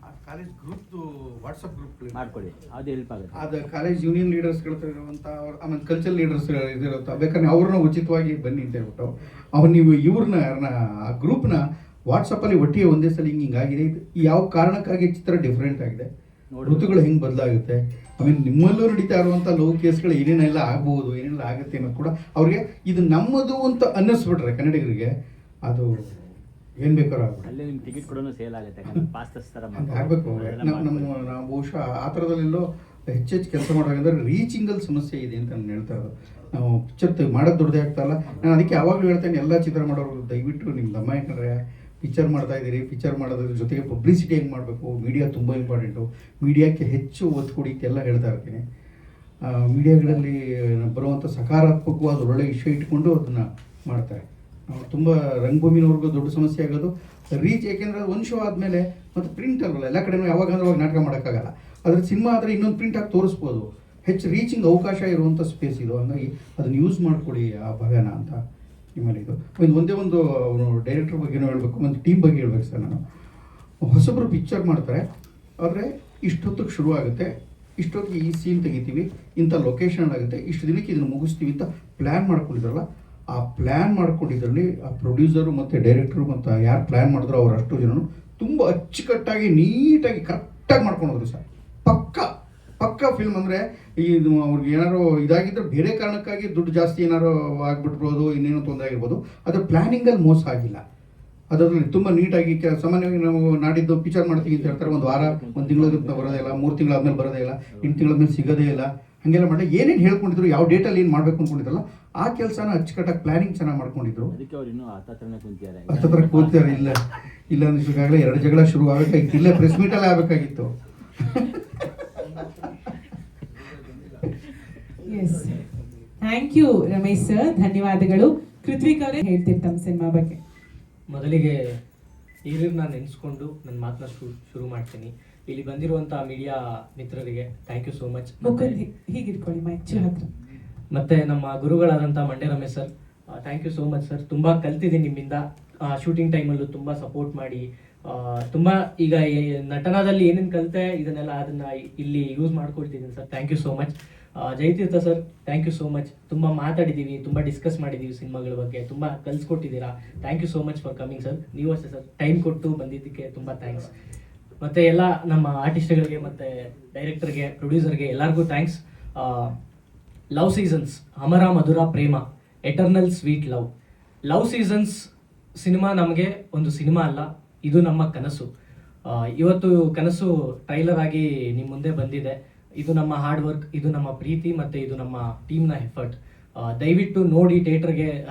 ಆ ಕಾಲೇಜ್ ಗ್ರೂಪ್ ವಾಟ್ಸಪ್ ಗ್ರೂಪ್ ಮಾಡ್ಕೊಳ್ಳಿ, ಅದು ಹೆಲ್ಪ್ ಆಗುತ್ತೆ. ಅದು ಕಾಲೇಜ್ ಯೂನಿಯನ್ ಲೀಡರ್ಸ್ಗಳ ಹತ್ರ ಇರುವಂಥ ಆಮೇಲೆ ಕಲ್ಚರಲ್ ಲೀಡರ್ಸ್ ಇದಿರುತ್ತೆ, ಬೇಕಾದ್ರೆ ಅವ್ರನ್ನ ಉಚಿತವಾಗಿ ಬನ್ನಿ ಅಂತ ಹೇಳ್ಬಿಟ್ಟು ನೀವು ಯಾರನ್ನ ಆ ಗ್ರೂಪ್ನ ವಾಟ್ಸಪ್ಪಲ್ಲಿ ಒಟ್ಟಿಗೆ ಒಂದೇ ಸಲ ಹಿಂಗಾಗಿದೆ, ಇದು ಯಾವ ಕಾರಣಕ್ಕಾಗಿ ಚಿತ್ರ ಡಿಫ್ರೆಂಟ್ ಆಗಿದೆ, ಋತುಗಳು ಹೆಂಗೆ ಬದಲಾಗುತ್ತೆ, ಆಮೇಲೆ ನಿಮ್ಮಲ್ಲೂ ನಡೀತಾ ಇರುವಂಥ ಲವ್ ಕೇಸ್ಗಳು ಏನೇನೆಲ್ಲ ಆಗ್ಬೋದು, ಏನೆಲ್ಲ ಆಗುತ್ತೆ ಅನ್ನೋದು ಕೂಡ ಅವ್ರಿಗೆ ಇದು ನಮ್ಮದು ಅಂತ ಅನ್ನಿಸ್ಬಿಟ್ರೆ ಕನ್ನಡಿಗರಿಗೆ ಅದು ಏನು ಬೇಕಾದ್ರೂ ಆಗ್ಬಿಟ್ಟು ಅಲ್ಲೇ ನಿಮ್ಮ ಟಿಕೆಟ್ ಕೂಡ ಸೇಲ್ ಆಗುತ್ತೆ. ಪಾಸ್ ಥರ ಆಗಬೇಕು. ನಾವು ಬಹುಶಃ ಆ ಥರದಲ್ಲೆಲ್ಲೋ ಹೆಚ್ಚೆಚ್ಚು ಕೆಲಸ ಮಾಡೋದಂದ್ರೆ ರೀಚಿಂಗಲ್ಲಿ ಸಮಸ್ಯೆ ಇದೆ ಅಂತ ನಾನು ಹೇಳ್ತಾ ಇರೋದು. ನಾವು ಪಿಕ್ಚರ್ ಮಾಡೋದು ದುಡ್ದೇ ಆಗ್ತಾಯಿಲ್ಲ. ನಾನು ಅದಕ್ಕೆ ಯಾವಾಗಲೂ ಹೇಳ್ತೇನೆ, ಎಲ್ಲ ಚಿತ್ರ ಮಾಡೋರು ದಯವಿಟ್ಟು ನಿಮ್ಮ ದಮ್ಮ ಯಾಕಂದರೆ ಪಿಕ್ಚರ್ ಮಾಡ್ತಾ ಇದ್ದೀರಿ, ಪಿಕ್ಚರ್ ಮಾಡೋದ್ರ ಜೊತೆಗೆ ಪಬ್ಲಿಸಿಟಿ ಹೆಂಗೆ ಮಾಡಬೇಕು, ಮೀಡಿಯಾ ತುಂಬ ಇಂಪಾರ್ಟೆಂಟು, ಮೀಡಿಯಾಕ್ಕೆ ಹೆಚ್ಚು ಒತ್ತು ಕೊಡಿ ಎಲ್ಲ ಹೇಳ್ತಾ ಇರ್ತೀನಿ. ಮೀಡಿಯಾಗಳಲ್ಲಿ ಬರುವಂಥ ಸಕಾರಾತ್ಮಕವಾದ ಒಳ್ಳೆ ವಿಷಯ ಇಟ್ಕೊಂಡು ಅದನ್ನು ಮಾಡ್ತಾರೆ. ತುಂಬ ರಂಗಭೂಮಿನವ್ರಿಗೂ ದೊಡ್ಡ ಸಮಸ್ಯೆ ಆಗೋದು ರೀಚ್, ಏಕೆಂದರೆ ಒಂದು ಶೋ ಆದಮೇಲೆ ಮತ್ತು ಪ್ರಿಂಟ್ ಅಲ್ವಲ್ಲ, ಎಲ್ಲ ಕಡೆನೂ ಯಾವಾಗಂದ್ರೆ ಅವಾಗ ನಾಟಕ ಮಾಡೋಕ್ಕಾಗಲ್ಲ. ಆದರೆ ಸಿನಿಮಾ ಆದರೆ ಇನ್ನೊಂದು ಪ್ರಿಂಟ್ ಆಗಿ ತೋರಿಸ್ಬೋದು, ಹೆಚ್ಚು ರೀಚಿಂಗ್ ಅವಕಾಶ ಇರುವಂಥ ಸ್ಪೇಸ್ ಇದು. ಹಂಗಾಗಿ ಅದನ್ನು ಯೂಸ್ ಮಾಡಿಕೊಡಿ ಆ ಭಾಗನ ಅಂತ ನಿಮ್ಮಲ್ಲಿ ಇದು. ಒಂದೇ ಒಂದು ಅವನು ಡೈರೆಕ್ಟರ್ ಬಗ್ಗೆನೂ ಹೇಳಬೇಕು, ಒಂದು ಟೀಮ್ ಬಗ್ಗೆ ಹೇಳ್ಬೇಕು ಸರ್. ನಾನು ಹೊಸಬ್ರು ಪಿಕ್ಚರ್ ಮಾಡ್ತಾರೆ, ಆದರೆ ಇಷ್ಟೊತ್ತಿಗೆ ಶುರು ಆಗುತ್ತೆ, ಇಷ್ಟೊತ್ತಿಗೆ ಈ ಸೀನ್ ತೆಗಿತೀವಿ, ಇಂಥ ಲೊಕೇಶನ್ ಆಗುತ್ತೆ, ಇಷ್ಟು ದಿನಕ್ಕೆ ಇದನ್ನು ಮುಗಿಸ್ತೀವಿ ಅಂತ ಪ್ಲ್ಯಾನ್ ಮಾಡ್ಕೊಂಡಿದ್ರಲ್ಲ, ಆ ಪ್ಲ್ಯಾನ್ ಮಾಡ್ಕೊಂಡಿದ್ರಲ್ಲಿ ಆ ಪ್ರೊಡ್ಯೂಸರು ಮತ್ತು ಡೈರೆಕ್ಟ್ರು ಮತ್ತು ಯಾರು ಪ್ಲ್ಯಾನ್ ಮಾಡಿದ್ರು ಅವ್ರು ಅಷ್ಟು ಜನನು ತುಂಬ ಅಚ್ಚುಕಟ್ಟಾಗಿ ನೀಟಾಗಿ ಕರೆಕ್ಟಾಗಿ ಮಾಡ್ಕೊಂಡೋದ್ರು ಸರ್. ಪಕ್ಕ ಫಿಲ್ಮ್ ಅಂದರೆ ಇದು ಅವ್ರಿಗೆ ಏನಾರು ಇದಾಗಿದ್ದರೆ ಬೇರೆ ಕಾರಣಕ್ಕಾಗಿ ದುಡ್ಡು ಜಾಸ್ತಿ ಏನಾರು ಆಗಿಬಿಟ್ಬೋದು, ಇನ್ನೇನೋ ತೊಂದರೆ ಆಗಿರ್ಬೋದು, ಆದರೆ ಪ್ಲ್ಯಾನಿಂಗಲ್ಲಿ ಮೋಸ ಆಗಿಲ್ಲ. ಅದರಲ್ಲಿ ತುಂಬ ನೀಟಾಗಿ ಸಾಮಾನ್ಯವಾಗಿ ನಾವು ನಾಡಿದ್ದು ಪಿಕ್ಚರ್ ಮಾಡ್ತೀವಿ ಅಂತ ಹೇಳ್ತಾರೆ, ಒಂದು ವಾರ, ಒಂದು ತಿಂಗಳ ಬರೋದೇ ಇಲ್ಲ, 3 ತಿಂಗಳಾದ್ಮೇಲೆ ಬರೋದೇ ಇಲ್ಲ, 8 ತಿಂಗಳಾದ್ಮೇಲೆ ಸಿಗೋದೇ ಇಲ್ಲ, ಹಾಗೆಲ್ಲ ಮಾಡಿ ಏನೇನು ಹೇಳ್ಕೊಂಡಿದ್ರು, ಯಾವ ಡೇಟಲ್ಲಿ ಏನು ಮಾಡಬೇಕು ಅಂದ್ಕೊಂಡಿದ್ರಲ್ಲ ಆ ಕೆಲಸನ ಅಚ್ಚುಕಟ್ಟಾಗಿ ಪ್ಲಾನಿಂಗ್ ಚೆನ್ನಾಗಿ ಮಾಡ್ಕೊಂಡಿದ್ರು. ಅದಕ್ಕೆ ಅವ್ರು ಇನ್ನೂ ಹತ್ತತ್ರನೇ ಕುಂತಿದ್ದಾರೆ. ಹತ್ತತ್ರ ಕೂತಾರೆ. ಇಲ್ಲ ಅಂದ್ರೆ ಈಗಾಗಲೇ 2 ಜಗಳ ಶುರು ಆಗಬೇಕಾಗಿತ್ತು, ಇಲ್ಲೇ ಪ್ರೆಸ್ ಮೀಟಲ್ಲೇ ಆಗಬೇಕಾಗಿತ್ತು. Yes, thank you Ramesh sir, ಧನ್ಯವಾದಗಳು. ಕೃತ್ವಿಕ್ ಅವರೇ ಹೇಳ್ತೀರಿ ತಮ್ಮ ಸಿನಿಮಾ ಬಗ್ಗೆ. ಮೊದಲಿಗೆ ಹಿರಿಯರನ್ನ ನೆನೆಸ್ಕೊಂಡು ನನ್ನ ಮಾತನ್ನ ಶುರು ಮಾಡ್ತೀನಿ. ಇಲ್ಲಿ ಬಂದಿರುವಂಥ ಮೀಡಿಯಾ ಮಿತ್ರರಿಗೆ ಥ್ಯಾಂಕ್ ಯು ಸೋ ಮಚ್. ಹೀಗಿಟ್ಕೊಳ್ಳಿ ಮೈಕ್ ಹತ್ರ. ಮತ್ತೆ ನಮ್ಮ ಗುರುಗಳಾದಂಥ Mandya Ramesh sir, thank you so much sir. ತುಂಬ ಕಲ್ತಿದ್ದೀನಿ ನಿಮ್ಮಿಂದ. ಶೂಟಿಂಗ್ ಟೈಮಲ್ಲೂ ತುಂಬ ಸಪೋರ್ಟ್ ಮಾಡಿ, ತುಂಬ ಈಗ ನಟನದಲ್ಲಿ ಏನೇನು ಕಲಿತೆ ಅದನ್ನ ಇಲ್ಲಿ ಯೂಸ್ ಮಾಡ್ಕೊಳ್ತಿದ್ದೀನಿ sir. Thank you so much. Jayatheertha sir, thank you so much. ತುಂಬ ಮಾತಾಡಿದ್ದೀವಿ, ತುಂಬ ಡಿಸ್ಕಸ್ ಮಾಡಿದ್ದೀವಿ ಸಿನಿಮಾಗಳ ಬಗ್ಗೆ, ತುಂಬ ಕಲಿಸ್ಕೊಟ್ಟಿದ್ದೀರಾ. Thank you so much for coming sir. ನೀವು ಅಷ್ಟೇ ಸರ್, ಟೈಮ್ ಕೊಟ್ಟು ಬಂದಿದ್ದಕ್ಕೆ ತುಂಬ ಥ್ಯಾಂಕ್ಸ್. ಮತ್ತು ಎಲ್ಲ ನಮ್ಮ ಆರ್ಟಿಸ್ಟ್ಗಳಿಗೆ ಮತ್ತು ಡೈರೆಕ್ಟರ್ಗೆ, ಪ್ರೊಡ್ಯೂಸರ್ಗೆ ಎಲ್ಲರಿಗೂ thanks. Love seasons, Amara Madhura Prema, eternal sweet love seasons cinema ನಮಗೆ ಒಂದು ಸಿನಿಮಾ ಅಲ್ಲ, ಇದು ನಮ್ಮ ಕನಸು. ಇವತ್ತು ಕನಸು ಟ್ರೈಲರ್ ಆಗಿ ನಿಮ್ಮ ಮುಂದೆ ಬಂದಿದೆ. ಇದು ನಮ್ಮ ಹಾರ್ಡ್ ವರ್ಕ್, ಇದು ನಮ್ಮ ಪ್ರೀತಿ ಮತ್ತು ಇದು ನಮ್ಮ ಟೀಮ್ನ ಎಫರ್ಟ್. ದಯವಿಟ್ಟು ನೋಡಿ,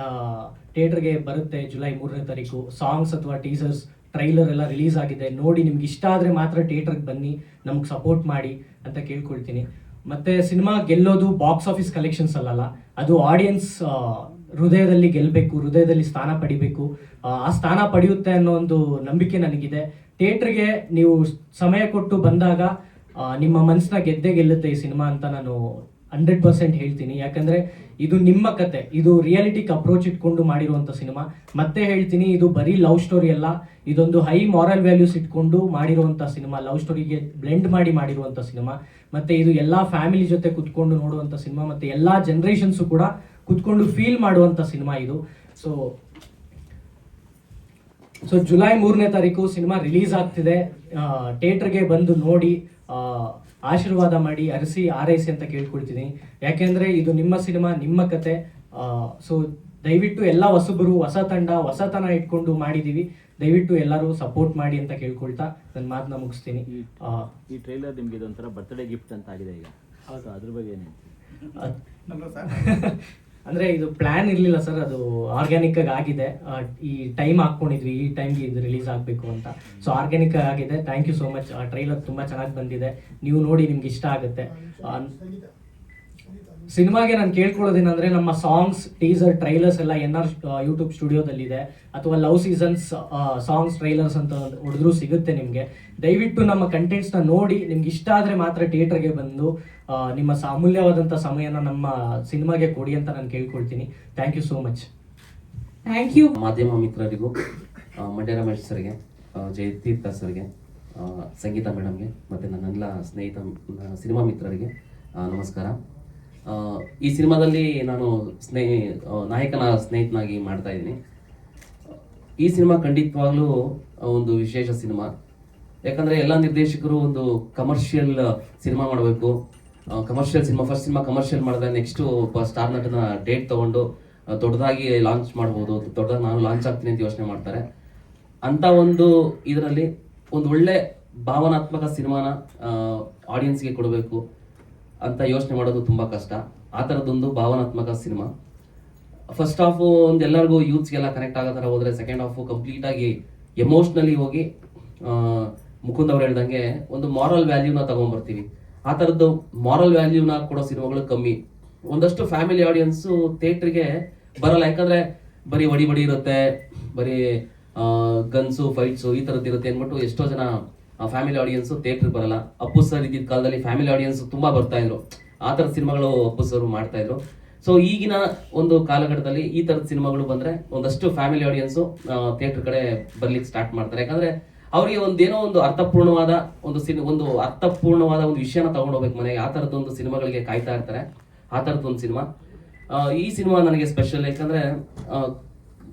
ಥಿಯೇಟರ್ಗೆ ಬರುತ್ತೆ ಜುಲೈ 3ನೇ ತಾರೀಕು. ಸಾಂಗ್ಸ್ ಅಥವಾ ಟೀಸರ್ಸ್, ಟ್ರೈಲರ್ ಎಲ್ಲ ರಿಲೀಸ್ ಆಗಿದೆ. ನೋಡಿ, ನಿಮ್ಗೆ ಇಷ್ಟ ಆದರೆ ಮಾತ್ರ ಥಿಯೇಟರ್ಗೆ ಬನ್ನಿ, ನಮ್ಗೆ ಸಪೋರ್ಟ್ ಮಾಡಿ ಅಂತ ಕೇಳ್ಕೊಳ್ತೀನಿ. ಮತ್ತು ಸಿನಿಮಾ ಗೆಲ್ಲೋದು ಬಾಕ್ಸ್ ಆಫೀಸ್ ಕಲೆಕ್ಷನ್ಸ್ ಅಲ್ಲಲ್ಲ, ಅದು ಆಡಿಯನ್ಸ್ ಹೃದಯದಲ್ಲಿ ಗೆಲ್ಲಬೇಕು, ಹೃದಯದಲ್ಲಿ ಸ್ಥಾನ ಪಡಿಬೇಕು. ಆ ಸ್ಥಾನ ಪಡೆಯುತ್ತೆ ಅನ್ನೋ ಒಂದು ನಂಬಿಕೆ ನನಗಿದೆ. ಥಿಯೇಟ್ರಿಗೆ ನೀವು ಸಮಯ ಕೊಟ್ಟು ಬಂದಾಗ ನಿಮ್ಮ ಮನಸ್ಸನ್ನ ಗೆಲ್ಲುತ್ತೆ ಈ ಸಿನಿಮಾ ಅಂತ ನಾನು 100% ಹೇಳ್ತೀನಿ. ಯಾಕಂದರೆ ಇದು ನಿಮ್ಮ ಕತೆ, ಇದು ರಿಯಾಲಿಟಿಗೆ ಅಪ್ರೋಚ್ ಇಟ್ಕೊಂಡು ಮಾಡಿರುವಂಥ ಸಿನಿಮಾ. ಮತ್ತೆ ಹೇಳ್ತೀನಿ, ಇದು ಬರೀ ಲವ್ ಸ್ಟೋರಿ ಅಲ್ಲ, ಇದೊಂದು ಹೈ ಮಾರಲ್ ವ್ಯಾಲ್ಯೂಸ್ ಇಟ್ಕೊಂಡು ಮಾಡಿರುವಂಥ ಸಿನಿಮಾ, ಲವ್ ಸ್ಟೋರಿಗೆ ಬ್ಲೆಂಡ್ ಮಾಡಿರುವಂಥ ಸಿನಿಮಾ. ಮತ್ತು ಇದು ಎಲ್ಲ ಫ್ಯಾಮಿಲಿ ಜೊತೆ ಕುತ್ಕೊಂಡು ನೋಡುವಂಥ ಸಿನಿಮಾ, ಮತ್ತು ಎಲ್ಲ ಜನ್ರೇಷನ್ಸು ಕೂಡ ಕುತ್ಕೊಂಡು ಫೀಲ್ ಮಾಡುವಂಥ ಸಿನಿಮಾ ಇದು. ಸೊ ಜುಲೈ 3ನೇ ತಾರೀಕು ಸಿನಿಮಾ ರಿಲೀಸ್ ಆಗ್ತಿದೆ. ಥಿಯೇಟರ್ಗೆ ಬಂದು ನೋಡಿ, ಆಶೀರ್ವಾದ ಮಾಡಿ, ಆರೈಸಿ ಅಂತ ಕೇಳ್ಕೊಳ್ತೀನಿ. ಯಾಕೆಂದರೆ ಇದು ನಿಮ್ಮ ಸಿನಿಮಾ, ನಿಮ್ಮ ಕತೆ. ಸೊ ದಯವಿಟ್ಟು ಎಲ್ಲ ಹೊಸಬರು, ಹೊಸ ತಂಡ, ಹೊಸತನ ಇಟ್ಕೊಂಡು ಮಾಡಿದ್ದೀವಿ. ದಯವಿಟ್ಟು ಎಲ್ಲರೂ ಸಪೋರ್ಟ್ ಮಾಡಿ ಅಂತ ಕೇಳ್ಕೊಳ್ತಾ ನನ್ನ ಮಾತನ್ನ ಮುಗಿಸ್ತೀನಿ. ಈ ಟ್ರೈಲರ್ ನಿಮ್ಗೆ ಇದೊಂಥರ ಬರ್ತ್ಡೇ ಗಿಫ್ಟ್ ಅಂತ ಆಗಿದೆ ಈಗ. ಹೌದು, ಅದ್ರ ಬಗ್ಗೆ ಏನು? ಅಂದರೆ ಇದು ಪ್ಲ್ಯಾನ್ ಇರಲಿಲ್ಲ ಸರ್, ಅದು ಆರ್ಗ್ಯಾನಿಕ್ ಆಗಿದೆ. ಈ ಟೈಮ್ ಹಾಕ್ಕೊಂಡಿದ್ವಿ, ಈ ಟೈಮ್ಗೆ ಇದು ರಿಲೀಸ್ ಆಗಬೇಕು ಅಂತ. ಸೊ ಆರ್ಗ್ಯಾನಿಕ್ ಆಗಿದೆ. Thank you so much. Trailer ತುಂಬ ಚೆನ್ನಾಗಿ ಬಂದಿದೆ, ನೀವು ನೋಡಿ, ನಿಮ್ಗೆ ಇಷ್ಟ ಆಗುತ್ತೆ. ಸಿನಿಮಾಗೆ ನಾನು ಕೇಳ್ಕೊಳ್ಳೋದೇನಂದರೆ, ನಮ್ಮ ಸಾಂಗ್ಸ್, ಟೀಸರ್, ಟ್ರೈಲರ್ಸ್ ಎಲ್ಲ NR ಯೂಟ್ಯೂಬ್ ಸ್ಟುಡಿಯೋದಲ್ಲಿದೆ, ಅಥವಾ ಲವ್ ಸೀಸನ್ಸ್ ಸಾಂಗ್ಸ್ ಟ್ರೈಲರ್ಸ್ ಅಂತ ಹೊಡೆದ್ರೂ ಸಿಗುತ್ತೆ ನಿಮಗೆ. ದಯವಿಟ್ಟು ನಮ್ಮ ಕಂಟೆಂಟ್ಸ್ನ ನೋಡಿ, ನಿಮ್ಗೆ ಇಷ್ಟ ಆದರೆ ಮಾತ್ರ ಥಿಯೇಟರ್ಗೆ ಬಂದು ನಿಮ್ಮ ಅಮೂಲ್ಯವಾದಂಥ ಸಮಯನ ನಮ್ಮ ಸಿನಿಮಾಗೆ ಕೊಡಿ ಅಂತ ನಾನು ಕೇಳ್ಕೊಳ್ತೀನಿ. Thank you so much. Thank you. ಮಾಧ್ಯಮ ಮಿತ್ರರಿಗೂ, ಮಂಡ್ಯ ರಮೇಶ್ ಸರ್ಗೆ, ಜಯತೀರ್ಥ ಸರ್ಗೆ, ಸಂಗೀತ ಮೇಡಮ್ಗೆ, ಮತ್ತು ನನ್ನೆಲ್ಲ ಸಿನಿಮಾ ಮಿತ್ರರಿಗೆ ನಮಸ್ಕಾರ. ಈ ಸಿನಿಮಾದಲ್ಲಿ ನಾನು ನಾಯಕನ ಸ್ನೇಹಿತನಾಗಿ ಮಾಡ್ತಾ ಇದ್ದೀನಿ. ಈ ಸಿನಿಮಾ ಖಂಡಿತವಾಗ್ಲೂ ಒಂದು ವಿಶೇಷ ಸಿನಿಮಾ. ಯಾಕಂದರೆ ಎಲ್ಲ ನಿರ್ದೇಶಕರು ಒಂದು ಕಮರ್ಷಿಯಲ್ ಸಿನಿಮಾ ಮಾಡಬೇಕು, commercial cinema, first cinema commercial ಮಾಡಿದ್ರೆ ನೆಕ್ಸ್ಟು ಸ್ಟಾರ್ ನಟನ ಡೇಟ್ ತೊಗೊಂಡು ದೊಡ್ಡದಾಗಿ ಲಾಂಚ್ ಮಾಡ್ಬೋದು, ದೊಡ್ಡದಾಗಿ ನಾನು ಲಾಂಚ್ ಆಗ್ತೀನಿ ಅಂತ ಯೋಚನೆ ಮಾಡ್ತಾರೆ. ಅಂಥ ಒಂದು ಇದರಲ್ಲಿ ಒಂದು ಒಳ್ಳೆ ಭಾವನಾತ್ಮಕ ಸಿನಿಮಾನ ಆಡಿಯನ್ಸ್ಗೆ ಕೊಡಬೇಕು ಅಂತ ಯೋಚನೆ ಮಾಡೋದು ತುಂಬ ಕಷ್ಟ. ಆ ಥರದೊಂದು ಭಾವನಾತ್ಮಕ ಸಿನಿಮಾ. ಫಸ್ಟ್ ಹಾಫು ಒಂದು ಎಲ್ಲರಿಗೂ ಯೂತ್ಸ್ಗೆಲ್ಲ ಕನೆಕ್ಟ್ ಆಗೋ ಥರ ಹೋದರೆ, ಸೆಕೆಂಡ್ ಹಾಫು ಕಂಪ್ಲೀಟಾಗಿ ಎಮೋಷ್ನಲಿ ಹೋಗಿ ಮುಕುಂದ್ ಅವ್ರು ಹೇಳ್ದಂಗೆ ಒಂದು ಮಾರಲ್ ವ್ಯಾಲ್ಯೂನ ತಗೊಂಡ್ಬರ್ತೀವಿ. ಆ ಥರದ್ದು ಮಾರಲ್ ವ್ಯಾಲ್ಯೂನ ಕೊಡೋ ಸಿನಿಮಾಗಳು ಕಮ್ಮಿ. ಒಂದಷ್ಟು ಫ್ಯಾಮಿಲಿ ಆಡಿಯನ್ಸು ಥಿಯೇಟ್ರಿಗೆ ಬರಲ್ಲ, ಯಾಕಂದ್ರೆ ಬರೀ ಬಡಿ ಇರುತ್ತೆ, ಬರೀ ಗನ್ಸು ಫೈಟ್ಸು ಈ ಥರದ್ದು ಇರುತ್ತೆ ಅಂದ್ಬಿಟ್ಟು ಎಷ್ಟೋ ಜನ ಫ್ಯಾಮಿಲಿ ಆಡಿಯನ್ಸು ಥಿಯೇಟ್ರಿಗೆ ಬರಲ್ಲ. ಅಪ್ಪು ಸರ್ ಇದ್ದಿದ್ದ ಕಾಲದಲ್ಲಿ ಫ್ಯಾಮಿಲಿ ಆಡಿಯನ್ಸ್ ತುಂಬಾ ಬರ್ತಾ ಇದ್ರು, ಆ ಥರದ ಸಿನಿಮಾಗಳು ಅಪ್ಪು ಸರ್ ಮಾಡ್ತಾ ಇದ್ರು. ಸೊ ಈಗಿನ ಒಂದು ಕಾಲಘಟ್ಟದಲ್ಲಿ ಈ ಥರದ ಸಿನಿಮಾಗಳು ಬಂದ್ರೆ ಒಂದಷ್ಟು ಫ್ಯಾಮಿಲಿ ಆಡಿಯನ್ಸು ಥಿಯೇಟರ್ ಕಡೆ ಬರ್ಲಿಕ್ಕೆ ಸ್ಟಾರ್ಟ್ ಮಾಡ್ತಾರೆ. ಯಾಕಂದ್ರೆ ಅವರಿಗೆ ಒಂದೇನೋ ಒಂದು ಅರ್ಥಪೂರ್ಣವಾದ ಒಂದು ಅರ್ಥಪೂರ್ಣವಾದ ಒಂದು ವಿಷಯನ ತಗೊಂಡೋಗ್ಬೇಕು ಮನೆಗೆ, ಆ ಥರದ್ದು ಒಂದು ಸಿನಿಮಾಗಳಿಗೆ ಕಾಯ್ತಾ ಇರ್ತಾರೆ. ಆ ಥರದ್ದು ಒಂದು ಸಿನಿಮಾ. ಈ ಸಿನಿಮಾ ನನಗೆ ಸ್ಪೆಷಲ್, ಯಾಕಂದ್ರೆ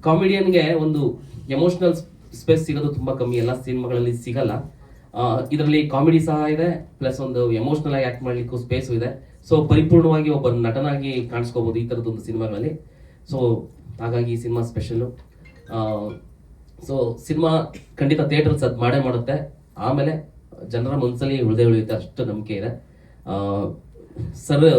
ಕಾಮಿಡಿಯನ್ಗೆ ಒಂದು ಎಮೋಷನಲ್ ಸ್ಪೇಸ್ ಸಿಗೋದು ತುಂಬಾ ಕಮ್ಮಿ, ಎಲ್ಲ ಸಿನಿಮಾಗಳಲ್ಲಿ ಸಿಗಲ್ಲ. ಇದರಲ್ಲಿ ಕಾಮಿಡಿ ಸಹ ಇದೆ, ಪ್ಲಸ್ ಒಂದು ಎಮೋಷನಲ್ ಆಗಿ ಆಕ್ಟ್ ಮಾಡ್ಲಿಕ್ಕೂ ಸ್ಪೇಸು ಇದೆ. ಸೊ ಪರಿಪೂರ್ಣವಾಗಿ ಒಬ್ಬ ನಟನಾಗಿ ಕಾಣಿಸ್ಕೋಬಹುದು ಈ ಥರದ್ದೊಂದು ಸಿನಿಮಾಗಳಲ್ಲಿ. ಸೊ ಹಾಗಾಗಿ ಈ ಸಿನಿಮಾ ಸ್ಪೆಷಲ್ಲು. ಸೊ ಸಿನಿಮಾ ಖಂಡಿತ ಥಿಯೇಟರ್ ಸದ್ ಮಾಡೇ ಮಾಡುತ್ತೆ, ಆಮೇಲೆ ಜನರ ಮನಸ್ಸಲ್ಲಿ ಉಳಿಯುತ್ತೆ, ಅಷ್ಟು ನಂಬಿಕೆ ಇದೆ. ಸರ್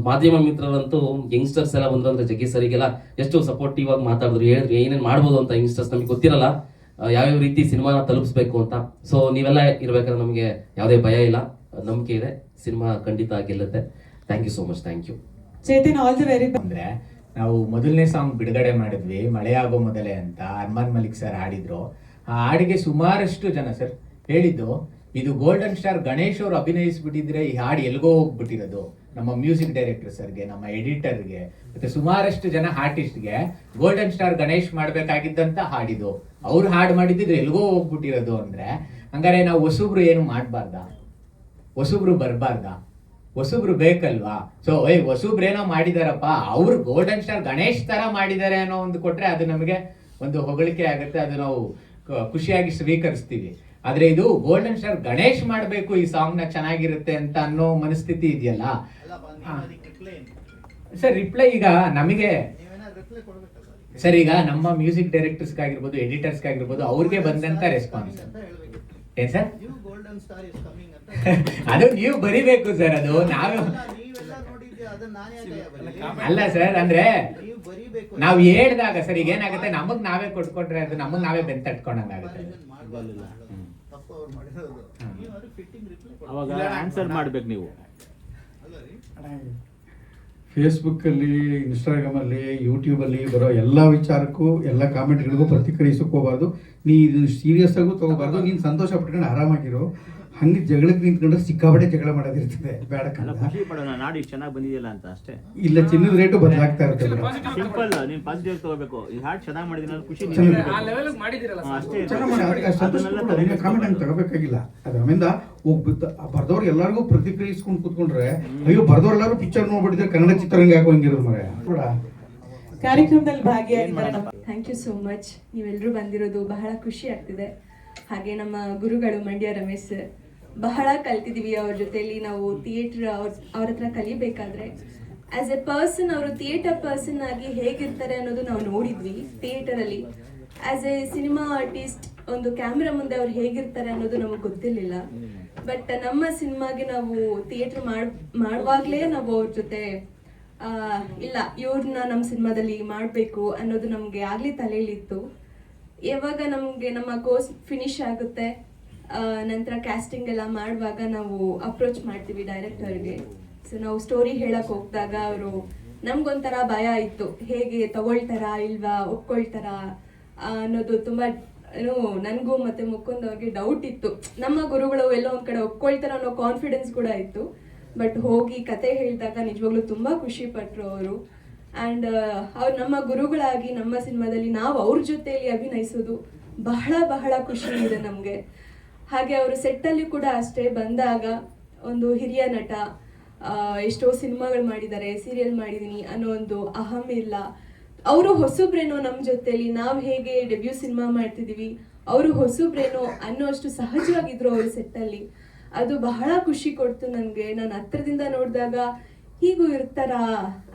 ಮಾಧ್ಯಮ ಮಿತ್ರರಂತೂ ಯಂಗ್ಸ್ಟರ್ಸ್ ಎಲ್ಲ ಬಂದ್ರು ಅಂದ್ರೆ ಜಗ್ಗಿ ಸರಿಗೆಲ್ಲ ಎಷ್ಟು ಸಪೋರ್ಟಿವ್ ಆಗಿ ಮಾತಾಡಿದ್ರು, ಹೇಳಿದ್ರು ಏನೇನು ಮಾಡ್ಬೋದು ಅಂತ. ಯಂಗ್ಸ್ಟರ್ಸ್ ನಮಗೆ ಗೊತ್ತಿರಲ್ಲ ಯಾವ್ಯಾವ ರೀತಿ ಸಿನಿಮಾನ ತಲುಪಿಸ್ಬೇಕು ಅಂತ. ಸೊ ನೀವೆಲ್ಲ ಇರ್ಬೇಕಾದ್ರೆ ನಮಗೆ ಯಾವುದೇ ಭಯ ಇಲ್ಲ, ನಂಬಿಕೆ ಇದೆ, ಸಿನಿಮಾ ಖಂಡಿತ ಗೆಲ್ಲುತ್ತೆ. Thank you so much. Thank you Chetan, all the very ಅಂದ್ರೆ ನಾವು ಮೊದಲನೇ ಸಾಂಗ್ ಬಿಡುಗಡೆ ಮಾಡಿದ್ವಿ, ಮಳೆಯಾಗೋ ಮೊದಲೇ ಅಂತ ಅರ್ಮಾನ್ ಮಲಿಕ್ ಸರ್ ಹಾಡಿದ್ರು. ಆ ಹಾಡಿಗೆ ಸುಮಾರಷ್ಟು ಜನ ಸರ್ ಹೇಳಿದ್ದು, ಇದು ಗೋಲ್ಡನ್ ಸ್ಟಾರ್ ಗಣೇಶ್ ಅವರು ಅಭಿನಯಿಸ್ಬಿಟ್ಟಿದ್ರೆ ಈ ಹಾಡು ಎಲ್ಗೋ ಹೋಗ್ಬಿಟ್ಟಿರೋದು. ನಮ್ಮ ಮ್ಯೂಸಿಕ್ ಡೈರೆಕ್ಟರ್ ಸರ್ಗೆ, ನಮ್ಮ ಎಡಿಟರ್ಗೆ, ಮತ್ತೆ ಸುಮಾರಷ್ಟು ಜನ ಆರ್ಟಿಸ್ಟ್ಗೆ ಗೋಲ್ಡನ್ ಸ್ಟಾರ್ ಗಣೇಶ್ ಮಾಡ್ಬೇಕಾಗಿದ್ದಂತ ಹಾಡಿದು, ಅವ್ರು ಹಾಡು ಮಾಡಿದ್ರೆ ಎಲ್ಗೋ ಹೋಗ್ಬಿಟ್ಟಿರೋದು. ಅಂದ್ರೆ ಹಂಗಾರೆ ನಾವು ಹೊಸಬ್ರು ಏನು ಮಾಡಬಾರ್ದಾ? ಹೊಸಬ್ರು ಬರಬಾರ್ದಾ? ಹೊಸಬ್ರು ಬೇಕಲ್ವಾ? ಸೊ ಹೊಸಬ್ರೇನೋ ಮಾಡಿದಾರಪ್ಪ, ಅವ್ರು ಗೋಲ್ಡನ್ ಸ್ಟಾರ್ ಗಣೇಶ್ ತರ ಮಾಡಿದ್ದಾರೆ ಅನ್ನೋ ಒಂದು ಕೊಟ್ರೆ ಅದು ನಮಗೆ ಒಂದು ಹೊಗಳಿಕೆ ಆಗುತ್ತೆ, ಅದು ನಾವು ಖುಷಿಯಾಗಿ ಸ್ವೀಕರಿಸ್ತೀವಿ. ಆದ್ರೆ ಇದು ಗೋಲ್ಡನ್ ಸ್ಟಾರ್ ಗಣೇಶ್ ಮಾಡ್ಬೇಕು ಈ ಸಾಂಗ್ ನ ಚೆನ್ನಾಗಿರುತ್ತೆ ಅಂತ ಅನ್ನೋ ಮನಸ್ಥಿತಿ ಇದೆಯಲ್ಲ ಸರ್. ರಿಪ್ಲೈ ಈಗ ನಮಗೆ ಸರ್, ಈಗ ನಮ್ಮ ಮ್ಯೂಸಿಕ್ ಡೈರೆಕ್ಟರ್ಸ್ಗಾಗಿರ್ಬೋದು, ಎಡಿಟರ್ಸ್ಗಾಗಿರ್ಬೋದು, ಅವ್ರಿಗೆ ಬಂದಂತ ರೆಸ್ಪಾನ್ಸ್ ಏನ್ ಸರ್? ಅದು ನೀವು ಬರಿಬೇಕು ಸರ್, ಅದು ನಾವೇ ಅಲ್ಲ ಸರ್. ಅಂದ್ರೆ ನಾವ್ ಹೇಳ್ದಾಗ ಸರ್ ಈಗ ಏನಾಗುತ್ತೆ, ನಮಗ್ ನಾವೇ ಕೊಟ್ಕೊಂಡ್ರೆ ಅದು ನಮಗ್ ನಾವೇ ಬೆಂತ ತಟ್ಕೊಂಡಂಗಾಗುತ್ತೆ. ಅವಾಗ ಆನ್ಸರ್ ಮಾಡ್ಬೇಕು ನೀವು. ಫೇಸ್ಬುಕ್ಕಲ್ಲಿ, ಇನ್ಸ್ಟಾಗ್ರಾಮಲ್ಲಿ, ಯೂಟ್ಯೂಬಲ್ಲಿ ಬರೋ ಎಲ್ಲ ವಿಚಾರಕ್ಕೂ ಎಲ್ಲ ಕಾಮೆಂಟ್ಗಳಿಗೂ ಪ್ರತಿಕ್ರಿಯಿಸೋಕೆ ಹೋಗಬಾರ್ದು. ನೀ ಇದು ಸೀರಿಯಸ್ ಆಗೂ ತಗೋಬಾರ್ದು. ನೀನು ಸಂತೋಷ ಪಟ್ಕೊಂಡು ಆರಾಮಾಗಿರೋ. ಹಂಗೆ ಜಗಳಕ್ಕೆ ನಿಂತ್ಕೊಂಡ್ರೆ ಸಿಕ್ಕಾಪಟ್ಟೆ ಜಗಳ ಮಾಡೋದಿರ್ತದೆ, ಬೇಡ. ಖುಷಿ ಪಡೋಣ, ನಾಡು ಇಷ್ಟು ಚೆನ್ನಾಗಿ ಬಂದಿದೆಯಲ್ಲ ಅಂತ ಅಷ್ಟೇ. ಇಲ್ಲ, ಚಿನ್ನದ ರೇಟು ಬದಲಾಗ್ತಾ ಇರುತ್ತೆ. ಸಿಂಪಲ್, ನೀನು ಪಾಸಿಟಿವ್ ತಗೋಬೇಕು. ಈ ಹಾಡು ಚೆನ್ನಾಗಿ ಮಾಡಿದ್ದೀನಿ ಅನ್ನೋ ಖುಷಿ ಅಷ್ಟೇ. ಕಾಮೆಂಟ್ ಹಂಗೆ ತಗೋಬೇಕಾಗಿಲ್ಲ. ಅದ್ರ ನಮ್ಮಿಂದ ಹೋಗ್ಬಿಟ್ಟು ಬರ್ದವ್ರು ಎಲ್ಲರಿಗೂ ಪ್ರತಿಕ್ರಿಯಿಸ್ಕೊಂಡು ಕೂತ್ಕೊಂಡ್ರೆ, ಅಯ್ಯೋ ಬರ್ದವ್ರೆಲ್ಲರೂ ಪಿಕ್ಚರ್ ನೋಡ್ಬಿಟ್ಟಿದ್ರೆ ಕನ್ನಡ ಚಿತ್ರರಂಗ ಯಾಕೆ ಹಂಗಿರೋದು ಮರ ಕೂಡ. ಕಾರ್ಯಕ್ರಮದಲ್ಲಿ ಭಾಗಿಯಾಗಿದ್ದಾರೆ. Thank you so much. ನೀವೆಲ್ಲರೂ ಬಂದಿರೋದು ಬಹಳ ಖುಷಿ ಆಗ್ತಿದೆ. ಹಾಗೆ ನಮ್ಮ ಗುರುಗಳು ಮಂಡ್ಯ ರಮೇಶ್ ಸರ್, ಬಹಳ ಕಲ್ತಿದ್ದೀವಿ ಅವ್ರ ಜೊತೆಲಿ. ನಾವು ಥಿಯೇಟರ್ ಅವ್ರ ಹತ್ರ ಕಲಿಬೇಕಾದ್ರೆ ಆಸ್ ಎ ಪರ್ಸನ್, ಅವರು ಥಿಯೇಟರ್ ಪರ್ಸನ್ ಆಗಿ ಹೇಗಿರ್ತಾರೆ ಅನ್ನೋದು ನಾವು ನೋಡಿದ್ವಿ ಥಿಯೇಟರಲ್ಲಿ. ಆಸ್ ಎ ಸಿನಿಮಾ ಆರ್ಟಿಸ್ಟ್ ಒಂದು ಕ್ಯಾಮ್ರಾ ಮುಂದೆ ಅವ್ರು ಹೇಗಿರ್ತಾರೆ ಅನ್ನೋದು ನಮಗೆ ಗೊತ್ತಿರಲಿಲ್ಲ. ಬಟ್ ನಮ್ಮ ಸಿನಿಮಾಗೆ ನಾವು ಥಿಯೇಟರ್ ಮಾಡುವಾಗಲೇ ನಾವು ಅವ್ರ ಜೊತೆ ಇಲ್ಲ, ಇವ್ರನ್ನ ನಮ್ಮ ಸಿನಿಮಾದಲ್ಲಿ ಮಾಡಬೇಕು ಅನ್ನೋದು ನಮಗೆ ಆಗಲಿ ತಲೆಯಲ್ಲಿತ್ತು. ಯಾವಾಗ ನಮಗೆ ನಮ್ಮ ಕೋರ್ಸ್ ಫಿನಿಶ್ ಆಗುತ್ತೆ, ನಂತರ ಕ್ಯಾಸ್ಟಿಂಗ್ ಎಲ್ಲ ಮಾಡುವಾಗ ನಾವು ಅಪ್ರೋಚ್ ಮಾಡ್ತೀವಿ ಡೈರೆಕ್ಟರ್ಗೆ. ಸೊ ನಾವು ಸ್ಟೋರಿ ಹೇಳಕ್ ಹೋಗಿದಾಗ ಅವರು ನಮ್ಗೊಂಥರ ಭಯ ಇತ್ತು, ಹೇಗೆ ತಗೊಳ್ತಾರಾ ಇಲ್ವಾ, ಒಪ್ಕೊಳ್ತಾರಾ ಅನ್ನೋದು ತುಂಬ ನನಗೂ ಮತ್ತೆ ಮುಕುಂದ್ ಅವ್ರಿಗೆ ಡೌಟ್ ಇತ್ತು. ನಮ್ಮ ಗುರುಗಳು ಎಲ್ಲೋ ಒಂದ್ ಕಡೆ ಒಪ್ಕೊಳ್ತಾರ ಅನ್ನೋ ಕಾನ್ಫಿಡೆನ್ಸ್ ಕೂಡ ಇತ್ತು. ಬಟ್ ಹೋಗಿ ಕತೆ ಹೇಳಿದಾಗ ನಿಜವಾಗ್ಲೂ ತುಂಬಾ ಖುಷಿ ಪಟ್ರು ಅವರು. ಆ್ಯಂಡ್ ಅವ್ರು ನಮ್ಮ ಗುರುಗಳಾಗಿ ನಮ್ಮ ಸಿನಿಮಾದಲ್ಲಿ ನಾವು ಅವ್ರ ಜೊತೆಯಲ್ಲಿ ಅಭಿನಯಿಸೋದು ಬಹಳ ಬಹಳ ಖುಷಿ ಇದೆ ನಮಗೆ. ಹಾಗೆ ಅವರು ಸೆಟ್ಟಲ್ಲಿ ಕೂಡ ಅಷ್ಟೇ, ಬಂದಾಗ ಒಂದು ಹಿರಿಯ ನಟ, ಎಷ್ಟೋ ಸಿನಿಮಾಗಳು ಮಾಡಿದ್ದಾರೆ, ಸೀರಿಯಲ್ ಮಾಡಿದ್ದೀನಿ ಅನ್ನೋ ಒಂದು ಅಹಂ ಇಲ್ಲ. ಅವರು ಹೊಸಬ್ರೇನೋ ನಮ್ಮ ಜೊತೆಲಿ, ನಾವು ಹೇಗೆ ಡೆಬ್ಯೂ ಸಿನಿಮಾ ಮಾಡ್ತಿದ್ದೀವಿ, ಅವರು ಹೊಸಬ್ರೇನೋ ಅನ್ನೋ ಅಷ್ಟು ಸಹಜವಾಗಿದ್ರು ಅವರು ಸೆಟ್ಟಲ್ಲಿ. ಅದು ಬಹಳ ಖುಷಿ ಕೊಡ್ತು ನನಗೆ. ನಾನು ಹತ್ರದಿಂದ ನೋಡಿದಾಗ ಹೀಗೂ ಇರ್ತಾರಾ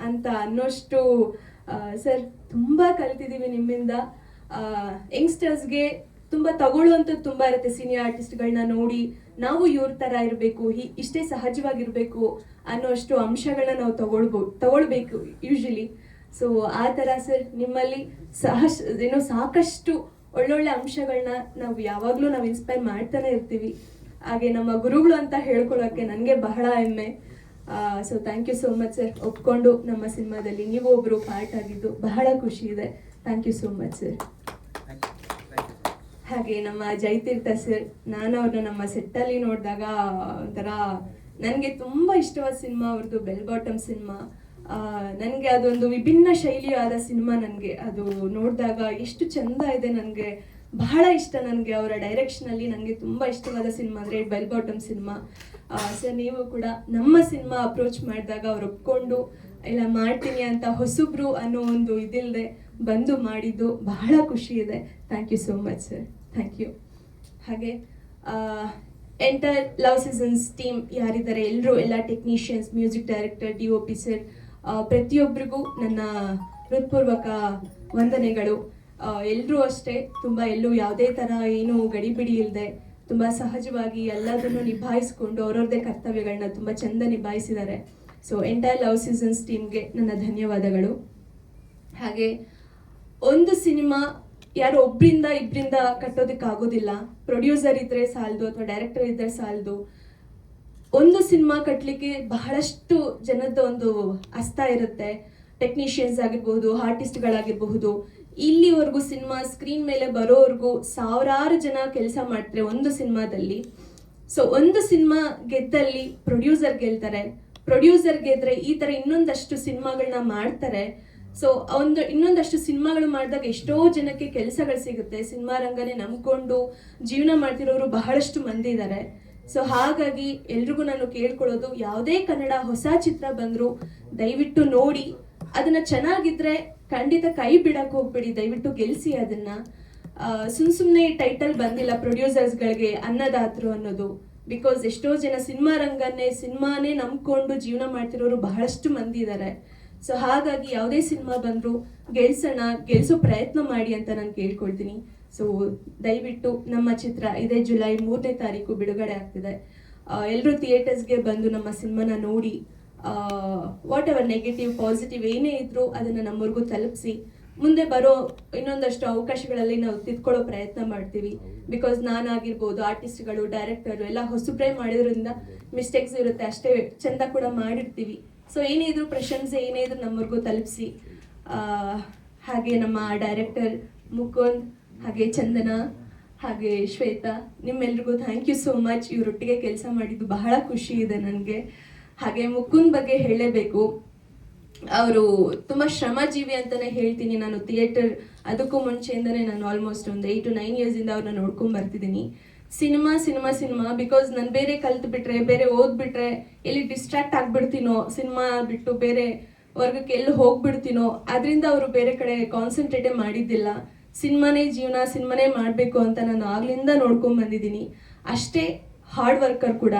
ಅಂತ ಅನ್ನೋಷ್ಟು. ಸರ್, ತುಂಬ ಕಲ್ತಿದ್ದೀವಿ ನಿಮ್ಮಿಂದ. ಯಂಗ್ಸ್ಟರ್ಸ್ಗೆ ತುಂಬ ತಗೊಳ್ಳುವಂಥದ್ದು ತುಂಬ ಇರುತ್ತೆ. ಸೀನಿಯರ್ ಆರ್ಟಿಸ್ಟ್ಗಳನ್ನ ನೋಡಿ ನಾವು ಇವ್ರ ಥರ ಇರಬೇಕು, ಇಷ್ಟೇ ಸಹಜವಾಗಿರಬೇಕು ಅನ್ನೋಷ್ಟು ಅಂಶಗಳನ್ನ ನಾವು ತಗೊಳ್ಬೇಕು ಯೂಶಲಿ. ಸೊ ಆ ಥರ ಸರ್ ನಿಮ್ಮಲ್ಲಿ ಸಾಕಷ್ಟು ಒಳ್ಳೊಳ್ಳೆ ಅಂಶಗಳನ್ನ ನಾವು ಯಾವಾಗಲೂ ನಾವು ಇನ್ಸ್ಪೈರ್ ಮಾಡ್ತಾನೆ ಇರ್ತೀವಿ. ಹಾಗೆ ನಮ್ಮ ಗುರುಗಳು ಅಂತ ಹೇಳ್ಕೊಳ್ಳೋಕ್ಕೆ ನನಗೆ ಬಹಳ ಹೆಮ್ಮೆ. So thank you so much sir. ಒಪ್ಕೊಂಡು ನಮ್ಮ ಸಿನಿಮಾದಲ್ಲಿ ನೀವು ಒಬ್ಬರು ಪಾರ್ಟ್ ಆಗಿದ್ದು ಬಹಳ ಖುಷಿ ಇದೆ. Thank you so much sir. ಹಾಗೆ ನಮ್ಮ ಜಯತೀರ್ಥ ಸರ್, ನಾನು ಅವ್ರನ್ನ ನಮ್ಮ ಸೆಟ್ಟಲ್ಲಿ ನೋಡಿದಾಗ ಒಂಥರ ನನಗೆ ತುಂಬ ಇಷ್ಟವಾದ ಸಿನಿಮಾ ಅವ್ರದ್ದು ಬೆಲ್ ಬಾಟಮ್ ಸಿನಿಮಾ. ನನಗೆ ಅದೊಂದು ವಿಭಿನ್ನ ಶೈಲಿಯಾದ ಸಿನಿಮಾ. ನನಗೆ ಅದು ನೋಡಿದಾಗ ಎಷ್ಟು ಚಂದ ಇದೆ, ನನಗೆ ಬಹಳ ಇಷ್ಟ. ನನಗೆ ಅವರ ಡೈರೆಕ್ಷನಲ್ಲಿ ನನಗೆ ತುಂಬ ಇಷ್ಟವಾದ ಸಿನಿಮಾ ಅಂದರೆ ಬೆಲ್ ಬಾಟಮ್ ಸಿನಿಮಾ. ಸರ್ ನೀವು ಕೂಡ ನಮ್ಮ ಸಿನಿಮಾ ಅಪ್ರೋಚ್ ಮಾಡಿದಾಗ ಅವ್ರು ಒಪ್ಕೊಂಡು ಇಲ್ಲ ಮಾಡ್ತೀನಿ ಅಂತ ಹೊಸಬ್ರು ಅನ್ನೋ ಒಂದು ಇದಿಲ್ಲದೆ ಬಂದು ಮಾಡಿದ್ದು ಬಹಳ ಖುಷಿ ಇದೆ. Thank you so much sir. Thank you. ಹಾಗೆ ಎಂಟರ್ ಲವ್ ಸೀಸನ್ಸ್ ಟೀಮ್ ಯಾರಿದ್ದಾರೆ ಎಲ್ಲರೂ, ಎಲ್ಲ technicians, music director, DOP sir, ಪ್ರತಿಯೊಬ್ಬರಿಗೂ ನನ್ನ ಹೃತ್ಪೂರ್ವಕ ವಂದನೆಗಳು. ಎಲ್ಲರೂ ಅಷ್ಟೇ ತುಂಬ ಎಲ್ಲೂ ಯಾವುದೇ ಥರ ಏನು ಗಡಿಬಿಡಿ ಇಲ್ಲದೆ ತುಂಬ ಸಹಜವಾಗಿ ಎಲ್ಲದನ್ನು ನಿಭಾಯಿಸ್ಕೊಂಡು ಅವ್ರವ್ರದ್ದೇ ಕರ್ತವ್ಯಗಳನ್ನ ತುಂಬ ಚೆಂದ ನಿಭಾಯಿಸಿದ್ದಾರೆ. ಸೊ ಎಂಟೈರ್ ಲವ್ ಸೀಸನ್ಸ್ ಟೀಮ್ಗೆ ನನ್ನ ಧನ್ಯವಾದಗಳು. ಹಾಗೆ ಒಂದು ಸಿನಿಮಾ ಯಾರೋ ಒಬ್ಬರಿಂದ ಇಬ್ಬರಿಂದ ಕಟ್ಟೋದಕ್ಕಾಗೋದಿಲ್ಲ. ಪ್ರೊಡ್ಯೂಸರ್ ಇದ್ದರೆ ಸಾಲದು ಅಥವಾ ಡೈರೆಕ್ಟರ್ ಇದ್ದರೆ ಸಾಲದು. ಒಂದು ಸಿನಿಮಾ ಕಟ್ಟಲಿಕ್ಕೆ ಬಹಳಷ್ಟು ಜನದ ಒಂದು ಹಸ್ತ ಇರುತ್ತೆ. ಟೆಕ್ನಿಷಿಯನ್ಸ್ ಆಗಿರ್ಬಹುದು, ಆರ್ಟಿಸ್ಟ್ಗಳಾಗಿರಬಹುದು, ಇಲ್ಲಿವರೆಗೂ ಸಿನಿಮಾ ಸ್ಕ್ರೀನ್ ಮೇಲೆ ಬರೋವರೆಗೂ ಸಾವಿರಾರು ಜನ ಕೆಲಸ ಮಾಡ್ತಾರೆ ಒಂದು ಸಿನಿಮಾದಲ್ಲಿ. ಸೊ ಒಂದು ಸಿನಿಮಾ ಗೆದ್ದಲ್ಲಿ ಪ್ರೊಡ್ಯೂಸರ್ ಗೆಲ್ತಾರೆ, ಪ್ರೊಡ್ಯೂಸರ್ ಗೆದ್ರೆ ಈ ಥರ ಇನ್ನೊಂದಷ್ಟು ಸಿನಿಮಾಗಳನ್ನ ಮಾಡ್ತಾರೆ. ಸೊ ಇನ್ನೊಂದಷ್ಟು ಸಿನಿಮಾಗಳು ಮಾಡಿದಾಗ ಎಷ್ಟೋ ಜನಕ್ಕೆ ಕೆಲಸಗಳು ಸಿಗುತ್ತೆ. ಸಿನಿಮಾ ರಂಗನೇ ನಂಬ್ಕೊಂಡು ಜೀವನ ಮಾಡ್ತಿರೋರು ಬಹಳಷ್ಟು ಮಂದಿ ಇದ್ದಾರೆ. ಸೊ ಹಾಗಾಗಿ ಎಲ್ರಿಗೂ ನಾನು ಕೇಳ್ಕೊಳ್ಳೋದು, ಯಾವುದೇ ಕನ್ನಡ ಹೊಸ ಚಿತ್ರ ಬಂದರೂ ದಯವಿಟ್ಟು ನೋಡಿ, ಅದನ್ನ ಚೆನ್ನಾಗಿದ್ರೆ ಖಂಡಿತ ಕೈ ಬಿಡಕ್ಕೆ ಹೋಗ್ಬೇಡಿ, ದಯವಿಟ್ಟು ಗೆಲ್ಸಿ ಅದನ್ನ. ಸುಮ್ಮನೆ ಟೈಟಲ್ ಬಂದಿಲ್ಲ ಪ್ರೊಡ್ಯೂಸರ್ಸ್ಗಳಿಗೆ ಅನ್ನದಾತರು ಅನ್ನೋದು. ಬಿಕಾಸ್ ಎಷ್ಟೋ ಜನ ಸಿನಿಮಾನೇ ನಂಬ್ಕೊಂಡು ಜೀವನ ಮಾಡ್ತಿರೋರು ಬಹಳಷ್ಟು ಮಂದಿ ಇದ್ದಾರೆ. ಸೊ ಹಾಗಾಗಿ ಯಾವುದೇ ಸಿನಿಮಾ ಬಂದರೂ ಗೆಲ್ಸೋ ಪ್ರಯತ್ನ ಮಾಡಿ ಅಂತ ನಾನು ಕೇಳ್ಕೊಳ್ತೀನಿ. ಸೊ ದಯವಿಟ್ಟು ನಮ್ಮ ಚಿತ್ರ ಇದೇ ಜುಲೈ 3ನೇ ತಾರೀಕು ಬಿಡುಗಡೆ ಆಗ್ತಿದೆ. ಎಲ್ಲರೂ ಥಿಯೇಟರ್ಸ್ಗೆ ಬಂದು ನಮ್ಮ ಸಿನಿಮಾನ ನೋಡಿ, ವಾಟ್ ಎವರ್ ನೆಗೆಟಿವ್ ಪಾಸಿಟಿವ್ ಏನೇ ಇದ್ರೂ ಅದನ್ನು ನಮ್ಮವ್ರಿಗೂ ತಲುಪಿಸಿ ಮುಂದೆ ಬರೋ ಇನ್ನೊಂದಷ್ಟು ಅವಕಾಶಗಳಲ್ಲಿ ನಾವು ತಿದ್ಕೊಳ್ಳೋ ಪ್ರಯತ್ನ ಮಾಡ್ತೀವಿ. ಬಿಕಾಸ್ ನಾನಾಗಿರ್ಬೋದು, ಆರ್ಟಿಸ್ಟ್ಗಳು, ಡೈರೆಕ್ಟರು ಎಲ್ಲ ಹೊಸಬ್ರೇ ಮಾಡಿದ್ರಿಂದ ಮಿಸ್ಟೇಕ್ಸ್ ಇರುತ್ತೆ, ಅಷ್ಟೇ ಚೆಂದ ಕೂಡ ಮಾಡಿರ್ತೀವಿ. ಸೊ ಏನೇ ಇದ್ರೂ ಪ್ರಶಂಸೆ ಏನೇ ಇದ್ರೂ ನಮ್ಮವ್ರಿಗೂ ತಲುಪಿಸಿ. ಹಾಗೆ ನಮ್ಮ ಡೈರೆಕ್ಟರ್ ಮುಕುಂದ್, ಹಾಗೆ ಚಂದನಾ, ಹಾಗೆ ಶ್ವೇತಾ, ನಿಮ್ಮೆಲ್ರಿಗೂ ಥ್ಯಾಂಕ್ ಯು ಸೋ ಮಚ್. ಇವರೊಟ್ಟಿಗೆ ಕೆಲಸ ಮಾಡಿದ್ದು ಬಹಳ ಖುಷಿ ಇದೆ ನನಗೆ. ಹಾಗೆ ಮುಕುಂದ್ ಬಗ್ಗೆ ಹೇಳಲೇಬೇಕು, ಅವರು ತುಂಬ ಶ್ರಮಜೀವಿ ಅಂತಲೇ ಹೇಳ್ತೀನಿ. ನಾನು ಥಿಯೇಟರ್ ಅದಕ್ಕೂ ಮುಂಚೆಯಿಂದನೇ ನಾನು ಆಲ್ಮೋಸ್ಟ್ ಒಂದು 8 to 9 yearsಯಿಂದ ಅವ್ರನ್ನ ನೋಡ್ಕೊಂಡು ಬರ್ತಿದ್ದೀನಿ. ಸಿನಿಮಾ ಬಿಕಾಸ್ ನಾನು ಬೇರೆ ಕಲ್ತು ಬಿಟ್ರೆ, ಬೇರೆ ಓದ್ಬಿಟ್ರೆ ಎಲ್ಲಿ ಡಿಸ್ಟ್ರಾಕ್ಟ್ ಆಗಿಬಿಡ್ತೀನೋ, ಸಿನಿಮಾ ಬಿಟ್ಟು ಬೇರೆ ವರ್ಗಕ್ಕೆ ಎಲ್ಲಿ ಹೋಗ್ಬಿಡ್ತೀನೋ, ಅದರಿಂದ ಅವರು ಬೇರೆ ಕಡೆ ಕಾನ್ಸಂಟ್ರೇಟೇ ಮಾಡಿದ್ದಿಲ್ಲ. ಸಿನಿಮಾನೇ ಜೀವನ, ಸಿನಿಮಾನೇ ಮಾಡಬೇಕು ಅಂತ ನಾನು ಆಗ್ಲಿಂದ ನೋಡ್ಕೊಂಡು ಬಂದಿದ್ದೀನಿ. ಅಷ್ಟೇ ಹಾರ್ಡ್ ವರ್ಕರ್ ಕೂಡ.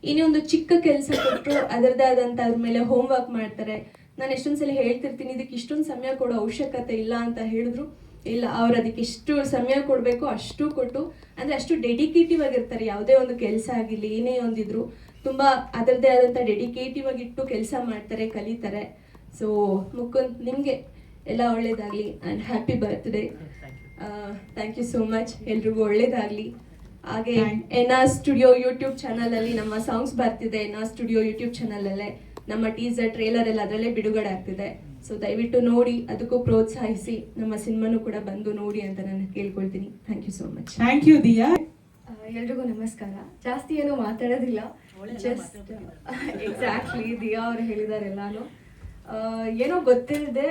ಏನೇ ಒಂದು ಚಿಕ್ಕ ಕೆಲಸ ಕೊಟ್ಟರು ಅದರದೇ ಆದಂಥ ಅದ್ರ ಮೇಲೆ ಹೋಮ್ ವರ್ಕ್ ಮಾಡ್ತಾರೆ. ನಾನು ಎಷ್ಟೊಂದ್ಸಲ ಹೇಳ್ತಿರ್ತೀನಿ, ಇದಕ್ಕೆ ಇಷ್ಟೊಂದು ಸಮಯ ಕೊಡೋ ಅವಶ್ಯಕತೆ ಇಲ್ಲ ಅಂತ ಹೇಳಿದ್ರು, ಇಲ್ಲ, ಅವ್ರು ಅದಕ್ಕೆ ಎಷ್ಟು ಸಮಯ ಕೊಡಬೇಕು ಅಷ್ಟು ಕೊಟ್ಟು, ಅಂದರೆ ಅಷ್ಟು ಡೆಡಿಕೇಟಿವ್ ಆಗಿರ್ತಾರೆ. ಯಾವುದೇ ಒಂದು ಕೆಲಸ ಆಗಿರಲಿ, ಏನೇ ಒಂದಿದ್ರು ತುಂಬ ಅದರದ್ದೇ ಆದಂಥ ಡೆಡಿಕೇಟಿವ್ ಆಗಿಟ್ಟು ಕೆಲಸ ಮಾಡ್ತಾರೆ, ಕಲಿತಾರೆ. ಸೊ ಮುಕುಂದ್, ನಿಮಗೆ ಎಲ್ಲ ಒಳ್ಳೇದಾಗಲಿ and happy birthday. Thank you so much. ಎಲ್ರಿಗೂ ಒಳ್ಳೇದಾಗಲಿ. ಹಾಗೆ ಎನ್ಆ ಸ್ಟುಡಿಯೋ ಯೂಟ್ಯೂಬ್ ಚಾನಲಲ್ಲಿ ನಮ್ಮ ಸಾಂಗ್ಸ್ ಬರ್ತಿದೆ. ಎನ್ಆ ಸ್ಟುಡಿಯೋ ಯೂಟ್ಯೂಬ್ ಚಾನಲಲ್ಲೇ ನಮ್ಮ ಟೀಸರ್, ಟ್ರೇಲರ್ ಎಲ್ಲ ಅದರಲ್ಲೇ ಬಿಡುಗಡೆ ಆಗ್ತಿದೆ. ಸೊ ದಯವಿಟ್ಟು ನೋಡಿ, ಅದಕ್ಕೂ ಪ್ರೋತ್ಸಾಹಿಸಿ, ನಮ್ಮ ಸಿನಿಮಾನು ಕೂಡ ಬಂದು ನೋಡಿ ಅಂತ ನಾನು ಕೇಳ್ಕೊಳ್ತೀನಿ. Thank you so much. Thank you Diya. ಎಲ್ರಿಗೂ ನಮಸ್ಕಾರ. ಜಾಸ್ತಿ ಏನು ಮಾತಾಡೋದಿಲ್ಲ, ಜಸ್ಟ್ ಎಕ್ಸಾಕ್ಟ್ಲಿ ದಿಯಾ ಅವರು ಹೇಳಿದ್ದಾರೆ ಎಲ್ಲಾನು. ಏನೋ ಗೊತ್ತಿಲ್ಲದೆ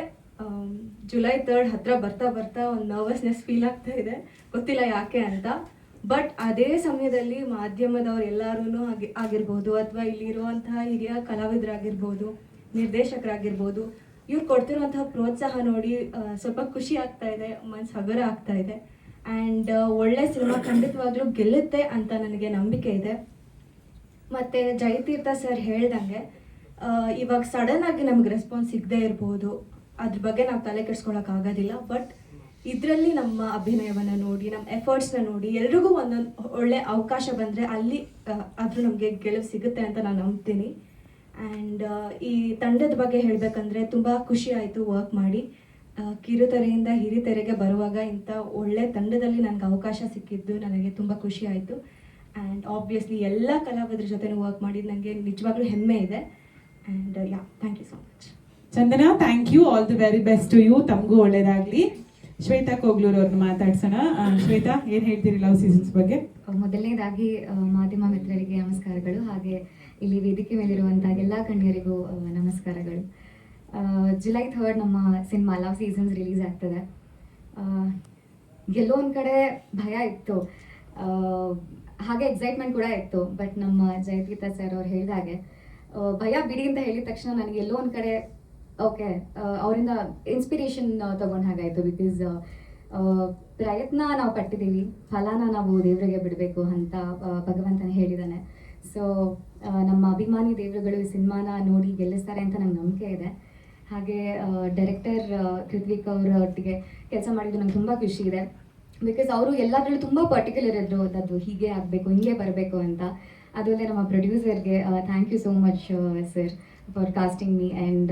ಜುಲೈ 3rd ಹತ್ರ ಬರ್ತಾ ಒಂದು ನರ್ವಸ್ನೆಸ್ ಫೀಲ್ ಆಗ್ತಾ ಇದೆ, ಗೊತ್ತಿಲ್ಲ ಯಾಕೆ ಅಂತ. ಬಟ್ ಅದೇ ಸಮಯದಲ್ಲಿ ಮಾಧ್ಯಮದವ್ರು ಎಲ್ಲರೂ ಆಗಿರ್ಬೋದು, ಅಥವಾ ಇಲ್ಲಿರುವಂತಹ ಹಿರಿಯ ಕಲಾವಿದರಾಗಿರ್ಬೋದು, ನಿರ್ದೇಶಕರಾಗಿರ್ಬೋದು, ಇವ್ರು ಕೊಡ್ತಿರುವಂತಹ ಪ್ರೋತ್ಸಾಹ ನೋಡಿ ಸ್ವಲ್ಪ ಖುಷಿ ಆಗ್ತಾ ಇದೆ, ಮನಸ್ಸು ಹಗುರ ಆಗ್ತಾ ಇದೆ. ಆ್ಯಂಡ್ ಒಳ್ಳೆ ಸಿನಿಮಾ ಖಂಡಿತವಾಗ್ಲೂ ಗೆಲ್ಲುತ್ತೆ ಅಂತ ನನಗೆ ನಂಬಿಕೆ ಇದೆ. ಮತ್ತು ಜಯತೀರ್ಥ ಸರ್ ಹೇಳ್ದಂಗೆ ಇವಾಗ ಸಡನ್ ಆಗಿ ನಮ್ಗೆ ರೆಸ್ಪಾನ್ಸ್ ಸಿಗದೇ ಇರ್ಬೋದು, ಅದ್ರ ಬಗ್ಗೆ ನಾವು ತಲೆ ಕೆಡಿಸ್ಕೊಳಕ್ಕಾಗೋದಿಲ್ಲ. ಬಟ್ ಇದರಲ್ಲಿ ನಮ್ಮ ಅಭಿನಯವನ್ನು ನೋಡಿ, ನಮ್ಮ ಎಫರ್ಟ್ಸ್ನ ನೋಡಿ, ಎಲ್ರಿಗೂ ಒಂದೊಂದು ಒಳ್ಳೆ ಅವಕಾಶ ಬಂದರೆ ಅಲ್ಲಿ ಆದರೂ ನಮಗೆ ಗೆಲುವು ಸಿಗುತ್ತೆ ಅಂತ ನಾನು ನಂಬ್ತೀನಿ. ಆ್ಯಂಡ್ ಈ ತಂಡದ ಬಗ್ಗೆ ಹೇಳಬೇಕಂದ್ರೆ ತುಂಬ ಖುಷಿ ಆಯಿತು ವರ್ಕ್ ಮಾಡಿ. ಕಿರುತೆರೆಯಿಂದ ಹಿರಿತೆರೆಗೆ ಬರುವಾಗ ಇಂಥ ಒಳ್ಳೆ ತಂಡದಲ್ಲಿ ನನಗೆ ಅವಕಾಶ ಸಿಕ್ಕಿದ್ದು ನನಗೆ ತುಂಬ ಖುಷಿ ಆಯಿತು. ಆ್ಯಂಡ್ ಆಬ್ವಿಯಸ್ಲಿ ಎಲ್ಲ ಕಲಾವಿದರ ಜೊತೆನೂ ವರ್ಕ್ ಮಾಡಿದ್ದು ನನಗೆ ನಿಜವಾಗ್ಲೂ ಹೆಮ್ಮೆ ಇದೆ. And thank you so much. Chandana, thank you. All the very best to you. ತಮಗೂ ಒಳ್ಳೇದಾಗ್ಲಿ. ಶ್ವೇತಾ ಕೋಗ್ಲೂರ್ ಅವ್ರನ್ನ ಮಾತಾಡ್ಸೋಣ. ಶ್ವೇತಾ, ಏನ್ ಹೇಳ್ತೀರಿ ಲವ್ ಸೀಸನ್ಸ್ ಬಗ್ಗೆ? ಮೊದಲನೇದಾಗಿ ಮಾಧ್ಯಮ ಮಿತ್ರರಿಗೆ ನಮಸ್ಕಾರಗಳು, ಹಾಗೆ ಇಲ್ಲಿ ವೇದಿಕೆ ಮೇಲಿರುವಂತಹ ಎಲ್ಲ ಗಣ್ಯರಿಗೂ ನಮಸ್ಕಾರಗಳು. ಜುಲೈ 3 ನಮ್ಮ ಸಿನಿಮಾ ಲವ್ ಸೀಸನ್ಸ್ ರಿಲೀಸ್ ಆಗ್ತದೆ. ಎಲ್ಲೋ ಒಂದು ಕಡೆ ಭಯ ಇತ್ತು, ಹಾಗೆ ಎಕ್ಸೈಟ್ಮೆಂಟ್ ಕೂಡ ಇತ್ತು. ಬಟ್ ನಮ್ಮ ಜಯತೀರ್ಥ ಸರ್ ಅವ್ರು ಹೇಳಿದಾಗೆ ಭಯ ಬಿಡಿ ಅಂತ ಹೇಳಿದ ತಕ್ಷಣ ನನಗೆ ಎಲ್ಲೋ ಒಂದು ಕಡೆ ಓಕೆ ಅವರಿಂದ ಇನ್ಸ್ಪಿರೇಷನ್ ತಗೊಂಡು ಹಾಗಾಯಿತು. ಬಿಕಾಸ್ ಪ್ರಯತ್ನ ನಾವು ಪಟ್ಟಿದ್ದೀವಿ, ಫಲನ ನಾವು ದೇವರಿಗೆ ಬಿಡಬೇಕು ಅಂತ ಭಗವಂತನ ಹೇಳಿದ್ದಾನೆ. ಸೊ ನಮ್ಮ ಅಭಿಮಾನಿ ದೇವರುಗಳು ಈ ಸಿನಿಮಾನ ನೋಡಿ ಗೆಲ್ಲಿಸ್ತಾರೆ ಅಂತ ನಂಗೆ ನಂಬಿಕೆ ಇದೆ. ಹಾಗೆ ಡೈರೆಕ್ಟರ್ ಕೃತ್ವಿಕ್ ಅವರ ಒಟ್ಟಿಗೆ ಕೆಲಸ ಮಾಡಿದ್ದು ನಂಗೆ ತುಂಬ ಖುಷಿ ಇದೆ. ಬಿಕಾಸ್ ಅವರು ಎಲ್ಲದರಲ್ಲೂ ತುಂಬ ಪರ್ಟಿಕ್ಯುಲರ್ ಇದ್ರು, ಅದು ಹೀಗೆ ಆಗಬೇಕು, ಹಿಂಗೆ ಬರಬೇಕು ಅಂತ. ಅದಲ್ಲದೆ ನಮ್ಮ ಪ್ರೊಡ್ಯೂಸರ್ಗೆ thank you so much sir for casting me. And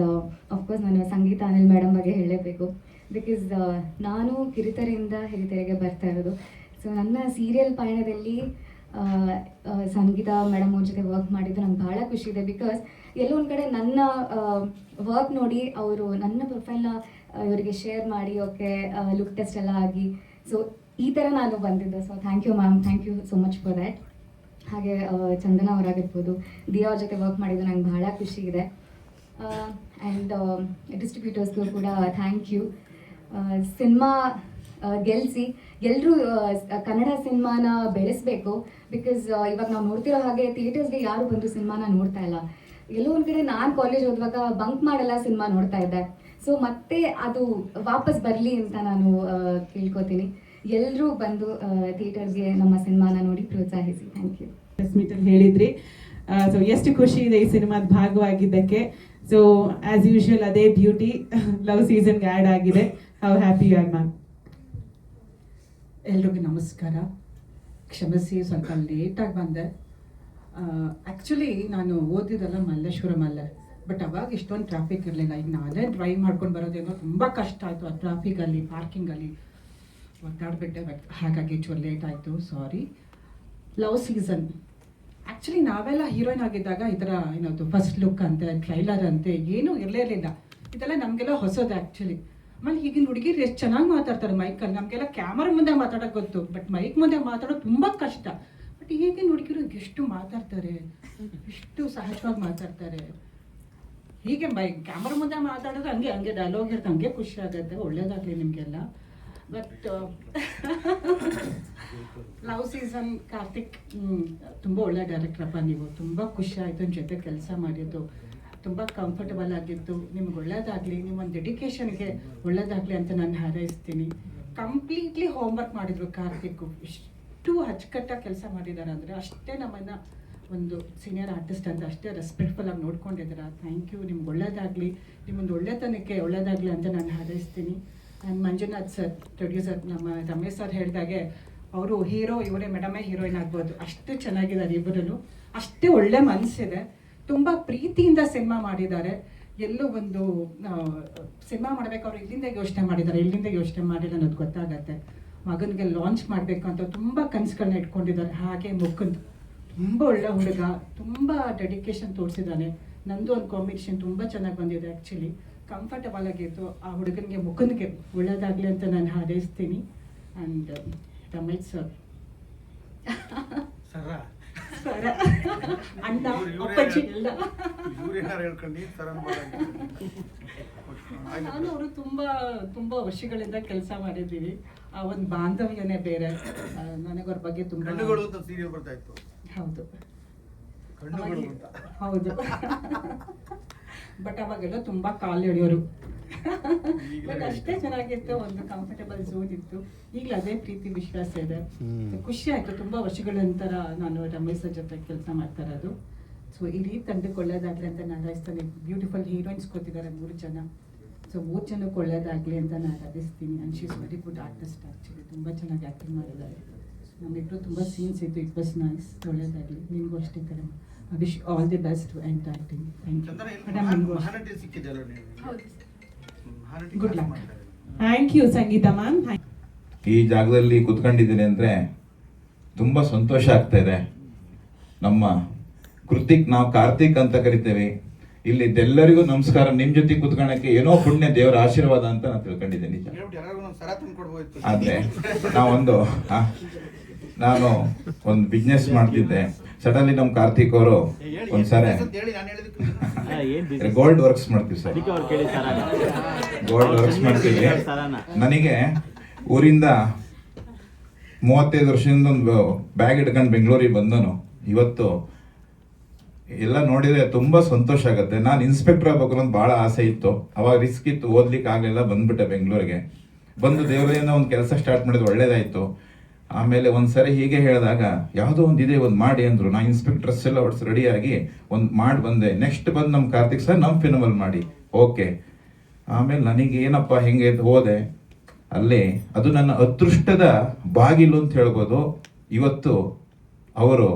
of course ನಾನು ಸಂಗೀತ ಅನಿಲ್ ಮೇಡಮ್ ಬಗ್ಗೆ ಹೇಳಲೇಬೇಕು. ಬಿಕಾಸ್ ನಾನು ಕಿರುತೆರೆಯಿಂದ ಹಿರಿತೆರೆಗೆ ಬರ್ತಾ ಇರೋದು. ಸೊ ನನ್ನ ಸೀರಿಯಲ್ ಪಯಣದಲ್ಲಿ ಸಂಗೀತ ಮೇಡಮ್ ಅವ್ರ ಜೊತೆ ವರ್ಕ್ ಮಾಡಿದ್ದು ನಂಗೆ ಭಾಳ ಖುಷಿ ಇದೆ. ಬಿಕಾಸ್ ಎಲ್ಲೋ ಒಂದು ಕಡೆ ನನ್ನ ವರ್ಕ್ ನೋಡಿ ಅವರು ನನ್ನ ಪ್ರೊಫೈಲ್ನ ಇವರಿಗೆ ಶೇರ್ ಮಾಡಿ ಓಕೆ ಲುಕ್ ಟೆಸ್ಟ್ ಎಲ್ಲ ಆಗಿ ಸೊ ಈ ಥರ ನಾನು ಬಂದಿದ್ದೆ. So thank you ma'am, thank you so much for that. ಹಾಗೆ ಚಂದನ ಅವರಾಗಿರ್ಬೋದು, ದಿಯಾ ಅವ್ರ ಜೊತೆ ವರ್ಕ್ ಮಾಡಿದ್ದು ನಂಗೆ ಭಾಳ ಖುಷಿ ಇದೆ. ಆ್ಯಂಡ್ ಡಿಸ್ಟ್ರಿಬ್ಯೂಟರ್ಸ್ಗೂ ಕೂಡ ಥ್ಯಾಂಕ್ ಯು. ಸಿನಿಮಾ ಗೆಲ್ಲಿಸಿ ಎಲ್ಲರೂ ಕನ್ನಡ ಸಿನಿಮಾನ ಬೆಳೆಸಬೇಕು. ಬಿಕಾಸ್ ಇವಾಗ ನಾವು ನೋಡ್ತಿರೋ ಹಾಗೆ ಥಿಯೇಟರ್ಸ್ಗೆ ಯಾರು ಬಂದು ಸಿನಿಮಾನ ನೋಡ್ತಾ ಇಲ್ಲ. ಎಲ್ಲೋ ಒಂದು ಕಡೆ ನಾನು ಕಾಲೇಜ್ ಓದುವಾಗ ಬಂಕ್ ಮಾಡೆಲ್ಲ ಸಿನಿಮಾ ನೋಡ್ತಾ ಇದ್ದೆ. ಸೊ ಮತ್ತೆ ಅದು ವಾಪಸ್ ಬರಲಿ ಅಂತ ನಾನು ಕೇಳ್ಕೊತೀನಿ. ಎಲ್ಲರೂ ಬಂದು ಥಿಯೇಟರ್ಸ್ಗೆ ನಮ್ಮ ಸಿನಿಮಾನ ನೋಡಿ ಪ್ರೋತ್ಸಾಹಿಸಿ. Thank you. ಪ್ರೆಸ್ ಮೀಟಲ್ಲಿ ಹೇಳಿದ್ರಿ. ಸೊ ಎಷ್ಟು ಖುಷಿ ಇದೆ ಈ ಸಿನಿಮಾದ ಭಾಗವಾಗಿದ್ದಕ್ಕೆ. ಸೊ ಆಸ್ ಯೂಶುವಲ್ ಅದೇ ಬ್ಯೂಟಿ ಲವ್ ಸೀಸನ್ಗೆ ಆ್ಯಡ್ ಆಗಿದೆ. How happy you are ma'am? ಎಲ್ರಿಗೂ ನಮಸ್ಕಾರ. ಕ್ಷಮಿಸಿ, ಸ್ವಲ್ಪ ಲೇಟಾಗಿ ಬಂದೆ. ಆ್ಯಕ್ಚುಲಿ ನಾನು ಓದಿದ್ದೆಲ್ಲ ಮಲ್ಲೇಶ್ವರಮಲ್ಲೇ. ಬಟ್ ಅವಾಗ ಇಷ್ಟೊಂದು ಟ್ರಾಫಿಕ್ ಇರಲಿಲ್ಲ. ಈಗ ನಾನೇ ಡ್ರೈವ್ ಮಾಡ್ಕೊಂಡು ಬರೋದೇನೋ ತುಂಬ ಕಷ್ಟ ಆಯಿತು. ಆ ಟ್ರಾಫಿಕಲ್ಲಿ, ಪಾರ್ಕಿಂಗಲ್ಲಿ ಒದ್ದಾಡ್ಬಿಟ್ಟೆ. ಬಟ್ ಹಾಗಾಗಿ ಚೂರು ಲೇಟ್ ಆಯಿತು, ಸಾರಿ. ಲವ್ ಸೀಸನ್ ಆ್ಯಕ್ಚುಲಿ ನಾವೆಲ್ಲ ಹೀರೋಯಿನ್ ಆಗಿದ್ದಾಗ ಈ ಥರ ಏನದು ಫಸ್ಟ್ ಲುಕ್ ಅಂತೆ, ಟ್ರೈಲರ್ ಅಂತೆ ಏನೂ ಇರಲಿಲ್ಲ. ಇದೆಲ್ಲ ನಮಗೆಲ್ಲ ಹೊಸದು ಆ್ಯಕ್ಚುಲಿ. ಆಮೇಲೆ ಈಗಿನ ಹುಡುಗಿರು ಎಷ್ಟು ಚೆನ್ನಾಗಿ ಮಾತಾಡ್ತಾರೆ ಮೈಕಲ್ಲಿ. ನಮಗೆಲ್ಲ ಕ್ಯಾಮರಾ ಮುಂದೆ ಮಾತಾಡೋಕೆ ಗೊತ್ತು, ಬಟ್ ಮೈಕ್ ಮುಂದೆ ಮಾತಾಡೋದು ತುಂಬ ಕಷ್ಟ. ಬಟ್ ಈಗಿನ ಹುಡುಗಿರು ಎಷ್ಟು ಮಾತಾಡ್ತಾರೆ, ಎಷ್ಟು ಸಹಜವಾಗಿ ಮಾತಾಡ್ತಾರೆ. ಹೀಗೆ ಕ್ಯಾಮರಾ ಮುಂದೆ ಮಾತಾಡಿದ್ರೆ ಹಂಗೆ ಡೈಲಾಗ್ ಇರುತ್ತೆ, ಹಂಗೆ ಖುಷಿ ಆಗುತ್ತೆ. ಒಳ್ಳೇದಾಗಲಿ ನಿಮಗೆಲ್ಲ. ಬಟ್ ಲವ್ ಸೀಸನ್ ಕಾರ್ತಿಕ್ ತುಂಬ ಒಳ್ಳೆ ಡೈರೆಕ್ಟ್ರಪ್ಪ ನೀವು. ತುಂಬ ಖುಷಿ ಆಯಿತು ನಿಮ್ಮ ಜೊತೆ ಕೆಲಸ ಮಾಡಿದ್ದು. ತುಂಬ ಕಂಫರ್ಟಬಲ್ ಆಗಿತ್ತು. ನಿಮ್ಗೆ ಒಳ್ಳೇದಾಗಲಿ, ನಿಮ್ಮೊಂದು ಡೆಡಿಕೇಶನ್ಗೆ ಒಳ್ಳೇದಾಗಲಿ ಅಂತ ನಾನು ಹಾರೈಸ್ತೀನಿ. ಕಂಪ್ಲೀಟ್ಲಿ ಹೋಮ್ವರ್ಕ್ ಮಾಡಿದರು ಕಾರ್ತಿಕ್. ಎಷ್ಟು ಅಚ್ಚುಕಟ್ಟಾಗಿ ಕೆಲಸ ಮಾಡಿದ್ದಾರೆ ಅಂದರೆ ಅಷ್ಟೇ ನಮ್ಮನ್ನು ಒಂದು ಸೀನಿಯರ್ ಆರ್ಟಿಸ್ಟ್ ಅಂತ ಅಷ್ಟೇ ರೆಸ್ಪೆಕ್ಟ್ಫುಲ್ಲಾಗಿ ನೋಡ್ಕೊಂಡಿದ್ದೀರಾ. Thank you. ನಿಮ್ಗೆ ಒಳ್ಳೇದಾಗಲಿ, ನಿಮ್ಮೊಂದು ಒಳ್ಳೆತನಕ್ಕೆ ಒಳ್ಳೇದಾಗಲಿ ಅಂತ ನಾನು ಹಾರೈಸ್ತೀನಿ. ಆ್ಯಂಡ್ ಮಂಜುನಾಥ್ ಸರ್ ಪ್ರೊಡ್ಯೂಸರ್, ನಮ್ಮ ರಮೇಶ್ ಸರ್ ಹೇಳಿದಾಗೆ ಅವರು ಹೀರೋ, ಇವರೇ ಮೇಡಮೇ ಹೀರೋಯಿನ್ ಆಗ್ಬೋದು. ಅಷ್ಟು ಚೆನ್ನಾಗಿದ್ದಾರೆ ಇಬ್ಬರೂ. ಅಷ್ಟೇ ಒಳ್ಳೆ ಮನಸ್ಸಿದೆ. ತುಂಬ ಪ್ರೀತಿಯಿಂದ ಸಿನಿಮಾ ಮಾಡಿದ್ದಾರೆ. ಎಲ್ಲೋ ಒಂದು ಸಿನಿಮಾ ಮಾಡಬೇಕು ಅವ್ರು ಇಲ್ಲಿಂದ ಯೋಚನೆ ಮಾಡಿದ್ದಾರೆ, ಇಲ್ಲಿಂದ ಯೋಚನೆ ಮಾಡಿಲ್ಲ ಅನ್ನೋದು ಗೊತ್ತಾಗತ್ತೆ. ಮಗನಿಗೆ ಲಾಂಚ್ ಮಾಡಬೇಕು ಅಂತ ತುಂಬ ಕನಸುಗಳನ್ನ ಇಟ್ಕೊಂಡಿದ್ದಾರೆ. ಹಾಗೆ ಮುಕುಂದ್ ತುಂಬ ಒಳ್ಳೆ ಹುಡುಗ, ತುಂಬ ಡೆಡಿಕೇಶನ್ ತೋರಿಸಿದ್ದಾನೆ. ನಂದು ಒಂದು ಕಾಂಬಿನೇಷನ್ ತುಂಬ ಚೆನ್ನಾಗಿ ಬಂದಿದೆ. ಆ್ಯಕ್ಚುಲಿ ಕಂಫರ್ಟಬಲ್ ಆಗಿತ್ತು. ಆ ಹುಡುಗನಿಗೆ ಮುಕುಂದ್ಗೆ ಒಳ್ಳೇದಾಗಲಿ ಅಂತ ನಾನು ಹಾರೈಸ್ತೀನಿ. ಆ್ಯಂಡ್ ರಮೇಶ್ ಸರ್ ಸರ ಅಣ್ಣ ಅಪ್ಪಾಜಿ ಎಲ್ಲ ನಾನು ಅವರು ತುಂಬ ವರ್ಷಗಳಿಂದ ಕೆಲಸ ಮಾಡಿದ್ದೀವಿ. ಆ ಒಂದು ಬಾಂಧವ್ಯನೇ ಬೇರೆ. ನನಗವ್ರ ಬಗ್ಗೆ ತುಂಬ ಹೌದು ಹೌದು. ಬಟ್ ಅವಾಗೆಲ್ಲ ತುಂಬ ಕಾಲು ಎಳೆಯೋರು. ಬಟ್ ಅಷ್ಟೇ ಚೆನ್ನಾಗಿತ್ತು. ಒಂದು ಕಂಫರ್ಟಬಲ್ ಝೋನ್ ಇತ್ತು. ಈಗಲೂ ಅದೇ ಪ್ರೀತಿ ವಿಶ್ವಾಸ ಇದೆ. ಖುಷಿ ಆಯಿತು. ತುಂಬ ವರ್ಷಗಳ ನಂತರ ನಾನು ರಮೇಶ್ ಜೊತೆ ಕೆಲಸ ಮಾಡ್ತಾ ಇರೋದು. ಸೊ ಇಡೀ ತಂಡಕ್ಕೆ ಒಳ್ಳೇದಾಗಲಿ ಅಂತ ನಾನು ಹಾರೈಸ್ತಾನೆ. ಬ್ಯೂಟಿಫುಲ್ ಹೀರೋಯಿನ್ಸ್ ಕೂತಿದ್ದಾರೆ 3 ಜನ. ಸೊ 3 ಜನಕ್ಕೆ ಒಳ್ಳೇದಾಗಲಿ ಅಂತ ನಾನು ಹಾರೈಸ್ತೀನಿ. And she is very good artist. Actually ತುಂಬ ಚೆನ್ನಾಗಿ ಆ್ಯಕ್ಟಿಂಗ್ ಮಾಡಿದ್ದಾರೆ. ನಮ್ಮಿಬ್ಬರು ತುಂಬ ಸೀನ್ಸ್ ಇತ್ತು. It was nice. ಒಳ್ಳೇದಾಗಲಿ. ನಿಮಗೂ ಅಷ್ಟೇ ಕಡೆ. I wish all the best and acting. Thank you madam. ನಿಮಗೂ good luck. Thank you Sangeetha ma'am. ಈ ಜಾಗದಲ್ಲಿ ಕುತ್ಕೊಂಡಿದ್ದೀನಿ ಅಂದರೆ ತುಂಬ ಸಂತೋಷ ಆಗ್ತಾ ಇದೆ. ನಮ್ಮ ಕೃತಿಕ್, ನಾವು ಕಾರ್ತಿಕ್ ಅಂತ ಕರಿತೇವೆ, ಇಲ್ಲಿದ್ದೆಲ್ಲರಿಗೂ ನಮಸ್ಕಾರ. ನಿಮ್ಮ ಜೊತೆ ಕುತ್ಕೊಳ್ಳೋಕ್ಕೆ ಏನೋ ಪುಣ್ಯ, ದೇವರ ಆಶೀರ್ವಾದ ಅಂತ ನಾನು ತಿಳ್ಕೊಂಡಿದ್ದೀನಿ. ಆದರೆ ನಾನು ಒಂದು ಬಿಸ್ನೆಸ್ ಮಾಡ್ತಿದ್ದೆ. ಸಡನ್ಲಿ ನಮ್ಮ ಕಾರ್ತಿಕ್ ಅವರು ಒಂದ್ಸಾರಿ ಗೋಲ್ಡ್ ವರ್ಕ್ಸ್ ಮಾಡ್ತೀವಿ ಸರ್, ಗೋಲ್ಡ್ ವರ್ಕ್ಸ್ ಮಾಡ್ತೀವಿ. ನನಗೆ ಊರಿಂದ 35 ವರ್ಷದಿಂದ ಒಂದು ಬ್ಯಾಗ್ ಇಟ್ಕೊಂಡು ಬೆಂಗಳೂರಿಗೆ ಬಂದನು. ಇವತ್ತು ಎಲ್ಲ ನೋಡಿದ್ರೆ ತುಂಬ ಸಂತೋಷ ಆಗುತ್ತೆ. ನಾನು ಇನ್ಸ್ಪೆಕ್ಟರ್ ಆಗ್ಬೇಕು ಅನ್ನೋದು ಭಾಳ ಆಸೆ ಇತ್ತು. ಅವಾಗ ರಿಸ್ಕ್ ಇತ್ತು, ಓದ್ಲಿಕ್ಕೆ ಆಗಲಿಲ್ಲ, ಬಂದ್ಬಿಟ್ಟೆ ಬೆಂಗಳೂರಿಗೆ. ಬಂದು ದೇವರಿಂದ ಒಂದು ಕೆಲಸ ಸ್ಟಾರ್ಟ್ ಮಾಡಿದ್ರೆ ಒಳ್ಳೇದಾಯಿತು. ಆಮೇಲೆ ಒಂದ್ಸರಿ ಹೀಗೆ ಹೇಳಿದಾಗ ಯಾವುದೋ ಒಂದು ಇದೆ, ಒಂದು ಮಾಡಿ ಅಂದರು. ನಾನು ಇನ್ಸ್ಪೆಕ್ಟರ್ಸ್ ಎಲ್ಲ ಹೊಡ್ಸಿ ರೆಡಿಯಾಗಿ ಒಂದು ಮಾಡಿ ಬಂದೆ. ನೆಕ್ಸ್ಟ್ ಬಂದು ನಮ್ಮ ಕಾರ್ತಿಕ್ ಸರ್ ನಮ್ಮ ಫಿನಮಲ್ ಮಾಡಿ ಓಕೆ. ಆಮೇಲೆ ನನಗೆ ಏನಪ್ಪ ಹೆಂಗೆ ಹೋದೆ, ಅಲ್ಲಿ ಅದು ನನ್ನ ಅದೃಷ್ಟದ ಬಾಗಿಲು ಅಂತ ಹೇಳ್ಬೋದು. ಇವತ್ತು ಅವರು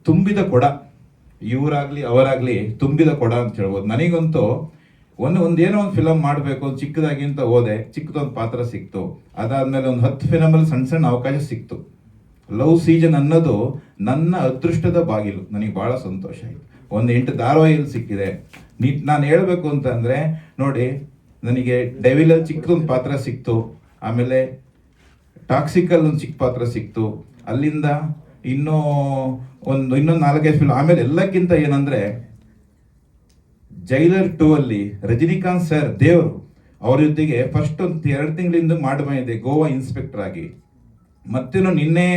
ತುಂಬಿದ ಕೊಡ, ಇವರಾಗ್ಲಿ ಅವರಾಗ್ಲಿ ತುಂಬಿದ ಕೊಡ ಅಂತ ಹೇಳ್ಬೋದು. ನನಗಂತೂ ಒಂದೇನೋ ಒಂದು ಫಿಲಮ್ ಮಾಡಬೇಕು ಒಂದು ಚಿಕ್ಕದಾಗಿ ಅಂತ ಹೋದೆ, ಚಿಕ್ಕದೊಂದು ಪಾತ್ರ ಸಿಕ್ತು. ಅದಾದ್ಮೇಲೆ ಒಂದು 10 ಫಿಲಮಲ್ಲಿ ಸಣ್ಣ ಸಣ್ಣ ಅವಕಾಶ ಸಿಕ್ತು. ಲವ್ ಸೀಸನ್ ಅನ್ನೋದು ನನ್ನ ಅದೃಷ್ಟದ ಬಾಗಿಲು. ನನಗೆ ಭಾಳ ಸಂತೋಷ ಆಯಿತು. ಒಂದು 8 ಧಾರಾವಾಹಿಯಲ್ಲಿ ಸಿಕ್ಕಿದೆ. ನಾನು ಹೇಳಬೇಕು ಅಂತಂದರೆ ನೋಡಿ, ನನಗೆ ಡೆವಿಲಲ್ಲಿ ಚಿಕ್ಕದೊಂದು ಪಾತ್ರ ಸಿಕ್ತು, ಆಮೇಲೆ ಟಾಕ್ಸಿಕಲ್ ಒಂದು ಚಿಕ್ಕ ಪಾತ್ರ ಸಿಕ್ತು, ಅಲ್ಲಿಂದ ಇನ್ನೊಂದು 4-5 ಫಿಲ್ಮ್. ಆಮೇಲೆ ಎಲ್ಲಕ್ಕಿಂತ ಏನಂದರೆ ಜೈಲರ್ 2 ಅಲ್ಲಿ ರಜನಿಕಾಂತ್ ಸರ್ ದೇವರು, ಅವ್ರ ಜೊತೆಗೆ ಫಸ್ಟ್ ಒಂದು 2 ತಿಂಗಳಿಂದ ಮಾಡಿ ಬಂದಿದೆ ಗೋವಾ ಇನ್ಸ್ಪೆಕ್ಟರ್ ಆಗಿ. ಮತ್ತೇನು ನಿನ್ನೆ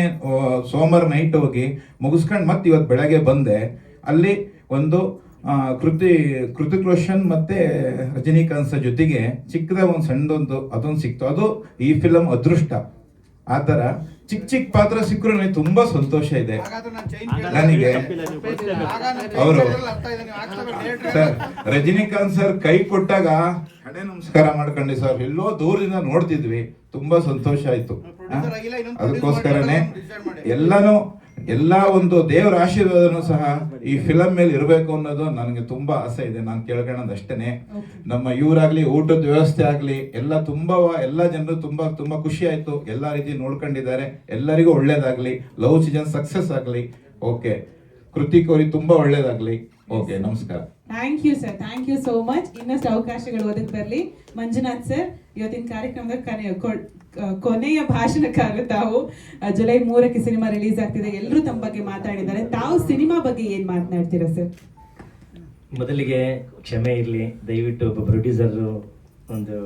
ಸೋಮವಾರ ನೈಟ್ ಹೋಗಿ ಮುಗಿಸ್ಕೊಂಡು ಮತ್ತೆ ಇವತ್ತು ಬೆಳಗ್ಗೆ ಬಂದೆ. ಅಲ್ಲಿ ಒಂದು ಕೃತಿಕ್ ರೋಷನ್ ಮತ್ತೆ ರಜನಿಕಾಂತ್ ಸರ್ ಜೊತೆಗೆ ಚಿಕ್ಕದ ಒಂದು ಸಣ್ಣದೊಂದು ಅದೊಂದು ಸಿಕ್ತು. ಅದು ಈ ಫಿಲಮ್ ಅದೃಷ್ಟ. ಆ ಥರ ಚಿಕ್ಕ ಪಾತ್ರ ಸಿಕ್ಕರು ನನಗೆ ತುಂಬಾ ಸಂತೋಷ ಇದೆ. ನನಗೆ ಅವರು ಸರ್ ರಜನಿಕಾಂತ್ ಸರ್ ಕೈ ಕೊಟ್ಟಾಗ ಹಣೆ ನಮಸ್ಕಾರ ಮಾಡ್ಕೊಂಡೆ ಸರ್. ಎಲ್ಲೋ ದೂರದಿಂದ ನೋಡ್ತಿದ್ವಿ, ತುಂಬಾ ಸಂತೋಷ ಆಯ್ತು. ಅದಕ್ಕೋಸ್ಕರನೇ ಎಲ್ಲ ಒಂದು ದೇವರ ಆಶೀರ್ವಾದನೂ ಸಹ ಈ ಫಿಲಮ್ ಮೇಲೆ ಇರಬೇಕು ಅನ್ನೋದು ನನಗೆ ತುಂಬಾ ಆಸೆ ಇದೆ. ನಾನು ಕೇಳ್ಕೊಳ್ಳೋದು ಅಷ್ಟೇನೆ. ನಮ್ಮ ಇವರಾಗ್ಲಿ, ಊಟದ ವ್ಯವಸ್ಥೆ ಆಗ್ಲಿ ಎಲ್ಲ ಜನರು ತುಂಬಾ ಖುಷಿ ಆಯ್ತು. ಎಲ್ಲಾ ರೀತಿ ನೋಡ್ಕೊಂಡಿದ್ದಾರೆ. ಎಲ್ಲರಿಗೂ ಒಳ್ಳೇದಾಗ್ಲಿ, ಲವ್ ಸೀಸನ್ ಸಕ್ಸಸ್ ಆಗ್ಲಿ. ಓಕೆ, ಕೃತಿಕ್ ಅವ್ರಿಗೆ ತುಂಬಾ ಒಳ್ಳೇದಾಗ್ಲಿ. ಓಕೆ, ನಮಸ್ಕಾರ. Thank you sir, thank you so much. ಇನ್ನಷ್ಟು ಅವಕಾಶಗಳು ಒದಗಿ ಬರಲಿ. ಮಂಜುನಾಥ್ ಸರ್, ಇವತ್ತಿನ ಕಾರ್ಯಕ್ರಮದ ಕೊನೆಯ ಭಾಷಣಕಾರ ತಾವು. ಜುಲೈ 3ಕ್ಕೆ ಸಿನಿಮಾ ರಿಲೀಸ್ ಆಗ್ತಿದೆ. ಎಲ್ಲರೂ ತಮ್ಮ ಬಗ್ಗೆ ಮಾತಾಡಿದ್ದಾರೆ. ತಾವು ಸಿನಿಮಾ ಬಗ್ಗೆ ಏನ್ ಮಾತನಾಡ್ತೀರಾ ಸರ್? ಮೊದಲಿಗೆ ಕ್ಷಮೆ ಇರಲಿ, ದಯವಿಟ್ಟು ಒಬ್ಬ ಪ್ರೊಡ್ಯೂಸರ್ ಒಂದು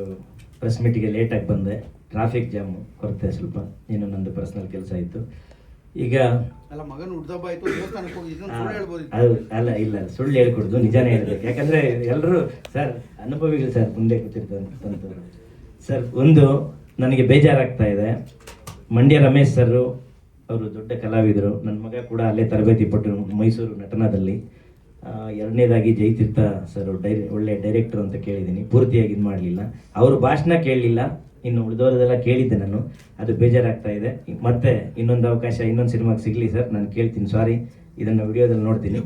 ಪ್ರೆಸ್ ಮೀಟಿಗೆ ಲೇಟಾಗಿ ಬಂದೆ. ಟ್ರಾಫಿಕ್ ಜಾಮ್ ಕೊರತೆ ಸ್ವಲ್ಪ, ಏನು ನಂದು ಪರ್ಸನಲ್ ಕೆಲಸ ಇತ್ತು. ಈಗ ಇಲ್ಲ ಸುಳ್ಳು ಹೇಳ್ಕೊಡ್ದು, ನಿಜಾನೇ ಹೇಳ್ಬೇಕು. ಯಾಕಂದ್ರೆ ಎಲ್ಲರೂ ಸರ್ ಅನುಭವಿಗಳು ಸರ್, ಮುಂದೆ ಕೂತಿರ್ತಾರೆ ಸರ್. ಒಂದು ನನಗೆ ಬೇಜಾರಾಗ್ತಾ ಇದೆ. ಮಂಡ್ಯ ರಮೇಶ್ ಸರ್ ಅವರು ದೊಡ್ಡ ಕಲಾವಿದರು. ನನ್ನ ಮಗ ಕೂಡ ಅಲ್ಲೇ ತರಬೇತಿ ಪಟ್ಟು ಮೈಸೂರು ನಟನದಲ್ಲಿ. ಎರಡನೇದಾಗಿ ಜಯತೀರ್ಥ ಸರ್ ಒಳ್ಳೆ ಡೈರೆಕ್ಟರ್ ಅಂತ ಕೇಳಿದ್ದೀನಿ, ಪೂರ್ತಿಯಾಗಿ ಇದು ಮಾಡಲಿಲ್ಲ. ಅವರು ಭಾಷಣ ಕೇಳಲಿಲ್ಲ, ಇನ್ನು ಉಳಿದವರದೆಲ್ಲ ಕೇಳಿದ್ದೆ ನಾನು. ಅದು ಬೇಜಾರಾಗ್ತಾ ಇದೆ. ಮತ್ತೆ ಇನ್ನೊಂದು ಅವಕಾಶ ಇನ್ನೊಂದು ಸಿನಿಮಾಗೆ ಸಿಗಲಿ ಸರ್, ನಾನು ಕೇಳ್ತೀನಿ. ಸಾರಿ, ಇದನ್ನು ವಿಡಿಯೋದಲ್ಲಿ ನೋಡ್ತೀನಿ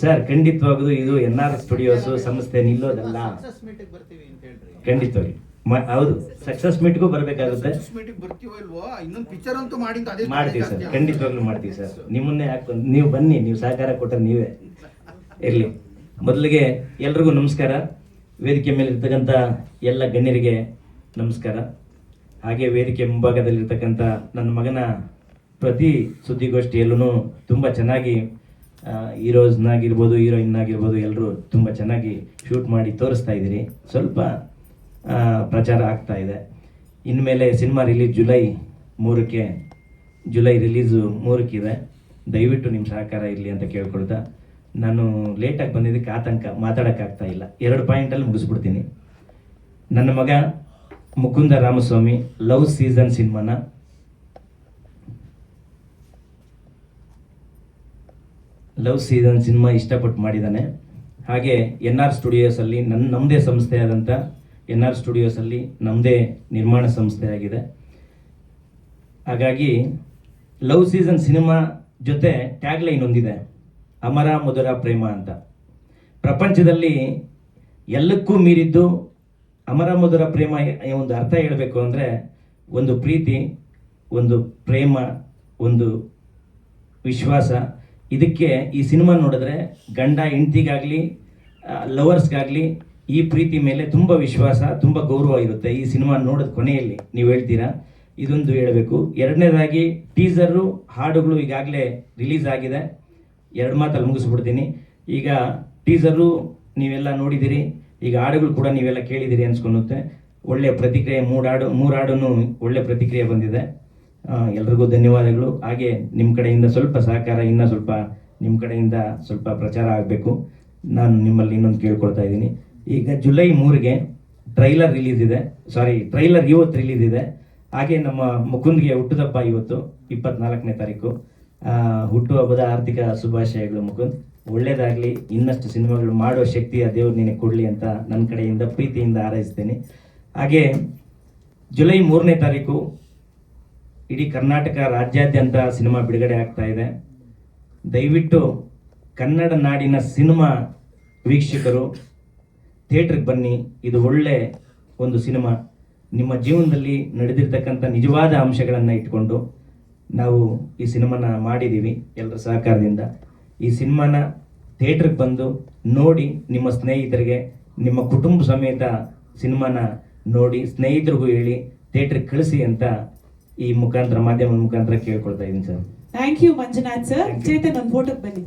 ಸರ್. ಖಂಡಿತವಾಗ್ದು ಇದು NR ಸ್ಟುಡಿಯೋಸ್ ಸಂಸ್ಥೆ ನಿಲ್ಲೋದಲ್ಲ. ಖಂಡಿತವಾಗಿ ಹೌದು, ಸಕ್ಸಸ್ ಮೀಟ್ಗೂ ಬರಬೇಕಾಗುತ್ತೆ. ಮಾಡ್ತೀವಿ ಸರ್, ಖಂಡಿತವಾಗ್ಲೂ ಮಾಡ್ತೀವಿ ಸರ್. ನಿಮ್ಮನ್ನೇ ಹಾಕೊಂಡು ನೀವು ಬನ್ನಿ, ನೀವು ಸಹಕಾರ ಕೊಟ್ಟರೆ ನೀವೇ ಇರಲಿ. ಮೊದಲಿಗೆ ಎಲ್ರಿಗೂ ನಮಸ್ಕಾರ. ವೇದಿಕೆ ಮೇಲೆ ಇರ್ತಕ್ಕಂಥ ಎಲ್ಲ ಗಣ್ಯರಿಗೆ ನಮಸ್ಕಾರ. ಹಾಗೆ ವೇದಿಕೆ ಮುಂಭಾಗದಲ್ಲಿರ್ತಕ್ಕಂಥ ನನ್ನ ಮಗನ ಪ್ರತಿ ಸುದ್ದಿಗೋಷ್ಠಿಯಲ್ಲೂ ತುಂಬ ಚೆನ್ನಾಗಿ ಹೀರೋಸ್ನಾಗಿರ್ಬೋದು, ಹೀರೋಯಿನ್ ಆಗಿರ್ಬೋದು, ಎಲ್ಲರೂ ತುಂಬ ಚೆನ್ನಾಗಿ ಶೂಟ್ ಮಾಡಿ ತೋರಿಸ್ತಾ ಇದ್ದೀರಿ. ಸ್ವಲ್ಪ ಪ್ರಚಾರ ಆಗ್ತಾ ಇದೆ. ಇನ್ಮೇಲೆ ಸಿನಿಮಾ ರಿಲೀಸ್ ಜುಲೈ ರಿಲೀಸು 3ಕ್ಕಿದೆ. ದಯವಿಟ್ಟು ನಿಮ್ಮ ಸಹಕಾರ ಇರಲಿ ಅಂತ ಕೇಳ್ಕೊಳ್ತಾ, ನಾನು ಲೇಟಾಗಿ ಬಂದಿದ್ದಕ್ಕೆ ಆತಂಕ ಮಾತಾಡೋಕ್ಕಾಗ್ತಾ ಇಲ್ಲ. 2 ಪಾಯಿಂಟಲ್ಲಿ ಮುಗಿಸ್ಬಿಡ್ತೀನಿ. ನನ್ನ ಮಗ ಮುಕುಂದ ರಾಮಸ್ವಾಮಿ ಲವ್ ಸೀಸನ್ ಸಿನಿಮಾನ ಇಷ್ಟಪಟ್ಟು ಮಾಡಿದ್ದಾನೆ. ಹಾಗೆ NR ಸ್ಟುಡಿಯೋಸಲ್ಲಿ ನಮ್ಮದೇ ಸಂಸ್ಥೆ ಆದಂಥ NR ಸ್ಟುಡಿಯೋಸಲ್ಲಿ ನಮ್ಮದೇ ನಿರ್ಮಾಣ ಸಂಸ್ಥೆ ಆಗಿದೆ. ಹಾಗಾಗಿ ಲವ್ ಸೀಸನ್ ಸಿನಿಮಾ ಜೊತೆ ಟ್ಯಾಗ್ಲೈನ್ ಹೊಂದಿದೆ, ಅಮರ ಮಧುರ ಪ್ರೇಮ ಅಂತ. ಪ್ರಪಂಚದಲ್ಲಿ ಎಲ್ಲಕ್ಕೂ ಮೀರಿದ್ದು ಅಮರ ಮಧುರ ಪ್ರೇಮ ಒಂದು ಅರ್ಥ ಹೇಳಬೇಕು ಅಂದರೆ ಒಂದು ಪ್ರೀತಿ, ಒಂದು ಪ್ರೇಮ, ಒಂದು ವಿಶ್ವಾಸ. ಇದಕ್ಕೆ ಈ ಸಿನಿಮಾ ನೋಡಿದ್ರೆ ಗಂಡ ಹೆಂಡತಿಗಾಗಲಿ ಲವರ್ಸ್ಗಾಗಲಿ ಈ ಪ್ರೀತಿ ಮೇಲೆ ತುಂಬ ವಿಶ್ವಾಸ, ತುಂಬ ಗೌರವ ಇರುತ್ತೆ. ಈ ಸಿನಿಮಾ ನೋಡಿದ ಕೊನೆಯಲ್ಲಿ ನೀವು ಹೇಳ್ತೀರಾ, ಇದೊಂದು ಹೇಳಬೇಕು. ಎರಡನೇದಾಗಿ ಟೀಸರು ಹಾಡುಗಳು ಈಗಾಗಲೇ ರಿಲೀಸ್ ಆಗಿದೆ. 2 ಮಾತಲ್ಲಿ ಮುಗಿಸ್ಬಿಡ್ತೀನಿ. ಈಗ ಟೀಸರು ನೀವೆಲ್ಲ ನೋಡಿದ್ದೀರಿ, ಈಗ ಹಾಡುಗಳು ಕೂಡ ನೀವೆಲ್ಲ ಕೇಳಿದ್ದೀರಿ ಅನ್ಸ್ಕೊಳುತ್ತೆ. ಒಳ್ಳೆಯ ಪ್ರತಿಕ್ರಿಯೆ, 3 ಹಾಡೂ ಒಳ್ಳೆ ಪ್ರತಿಕ್ರಿಯೆ ಬಂದಿದೆ. ಎಲ್ರಿಗೂ ಧನ್ಯವಾದಗಳು. ಹಾಗೆ ನಿಮ್ಮ ಕಡೆಯಿಂದ ಸ್ವಲ್ಪ ಸಹಕಾರ, ಇನ್ನೂ ಸ್ವಲ್ಪ ನಿಮ್ಮ ಕಡೆಯಿಂದ ಸ್ವಲ್ಪ ಪ್ರಚಾರ ಆಗಬೇಕು. ನಾನು ನಿಮ್ಮಲ್ಲಿ ಇನ್ನೊಂದು ಕೇಳ್ಕೊಳ್ತಾ ಇದ್ದೀನಿ. ಈಗ ಜುಲೈ 3ಗೆ ಟ್ರೈಲರ್ ರಿಲೀಸ್ ಇದೆ, ಟ್ರೈಲರ್ ಇವತ್ತು ರಿಲೀಸ್ ಇದೆ. ಹಾಗೆ ನಮ್ಮ ಮುಕುಂದ್ಗೆ ಹುಟ್ಟುಹಬ್ಬ ಇವತ್ತು 24ನೇ ತಾರೀಕು. ಹುಟ್ಟುಹಬ್ಬದ ಆರ್ಥಿಕ ಶುಭಾಶಯಗಳು ಮುಕುಂದ್. ಒಳ್ಳೇದಾಗಲಿ, ಇನ್ನಷ್ಟು ಸಿನಿಮಾಗಳು ಮಾಡೋ ಶಕ್ತಿಯ ದೇವ್ರು ನಿನಗೆ ಕೊಡಲಿ ಅಂತ ನನ್ನ ಕಡೆಯಿಂದ ಪ್ರೀತಿಯಿಂದ ಹಾರೈಸ್ತೇನೆ. ಹಾಗೆ ಜುಲೈ 3ನೇ ತಾರೀಕು ಇಡೀ ಕರ್ನಾಟಕ ರಾಜ್ಯಾದ್ಯಂತ ಸಿನಿಮಾ ಬಿಡುಗಡೆ ಆಗ್ತಾ ಇದೆ. ದಯವಿಟ್ಟು ಕನ್ನಡ ನಾಡಿನ ಸಿನಿಮಾ ವೀಕ್ಷಕರು ಥಿಯೇಟ್ರಿಗೆ ಬನ್ನಿ. ಇದು ಒಳ್ಳೆ ಒಂದು ಸಿನಿಮಾ. ನಿಮ್ಮ ಜೀವನದಲ್ಲಿ ನಡೆದಿರ್ತಕ್ಕಂಥ ನಿಜವಾದ ಅಂಶಗಳನ್ನು ಇಟ್ಕೊಂಡು ನಾವು ಈ ಸಿನಿಮಾನ ಮಾಡಿದ್ದೀವಿ ಎಲ್ಲರ ಸಹಕಾರದಿಂದ. ಈ ಸಿನಿಮಾನ ಥಿಯೇಟ್ರಿಗೆ ಬಂದು ನೋಡಿ, ನಿಮ್ಮ ಸ್ನೇಹಿತರಿಗೆ, ನಿಮ್ಮ ಕುಟುಂಬ ಸಮೇತ ಸಿನಿಮಾನ ನೋಡಿ, ಸ್ನೇಹಿತರಿಗೂ ಹೇಳಿ ಥಿಯೇಟ್ರಿಗೆ ಕಳಿಸಿ ಅಂತ ಈ ಮುಖಾಂತರ, ಮಾಧ್ಯಮದ ಮುಖಾಂತರ ಕೇಳ್ಕೊಳ್ತಾ ಇದ್ದೀನಿ ಸರ್. Thank you Manjunath sir. Chetan ಒಂದು ಫೋಟೋಗೆ ಬನ್ನಿ.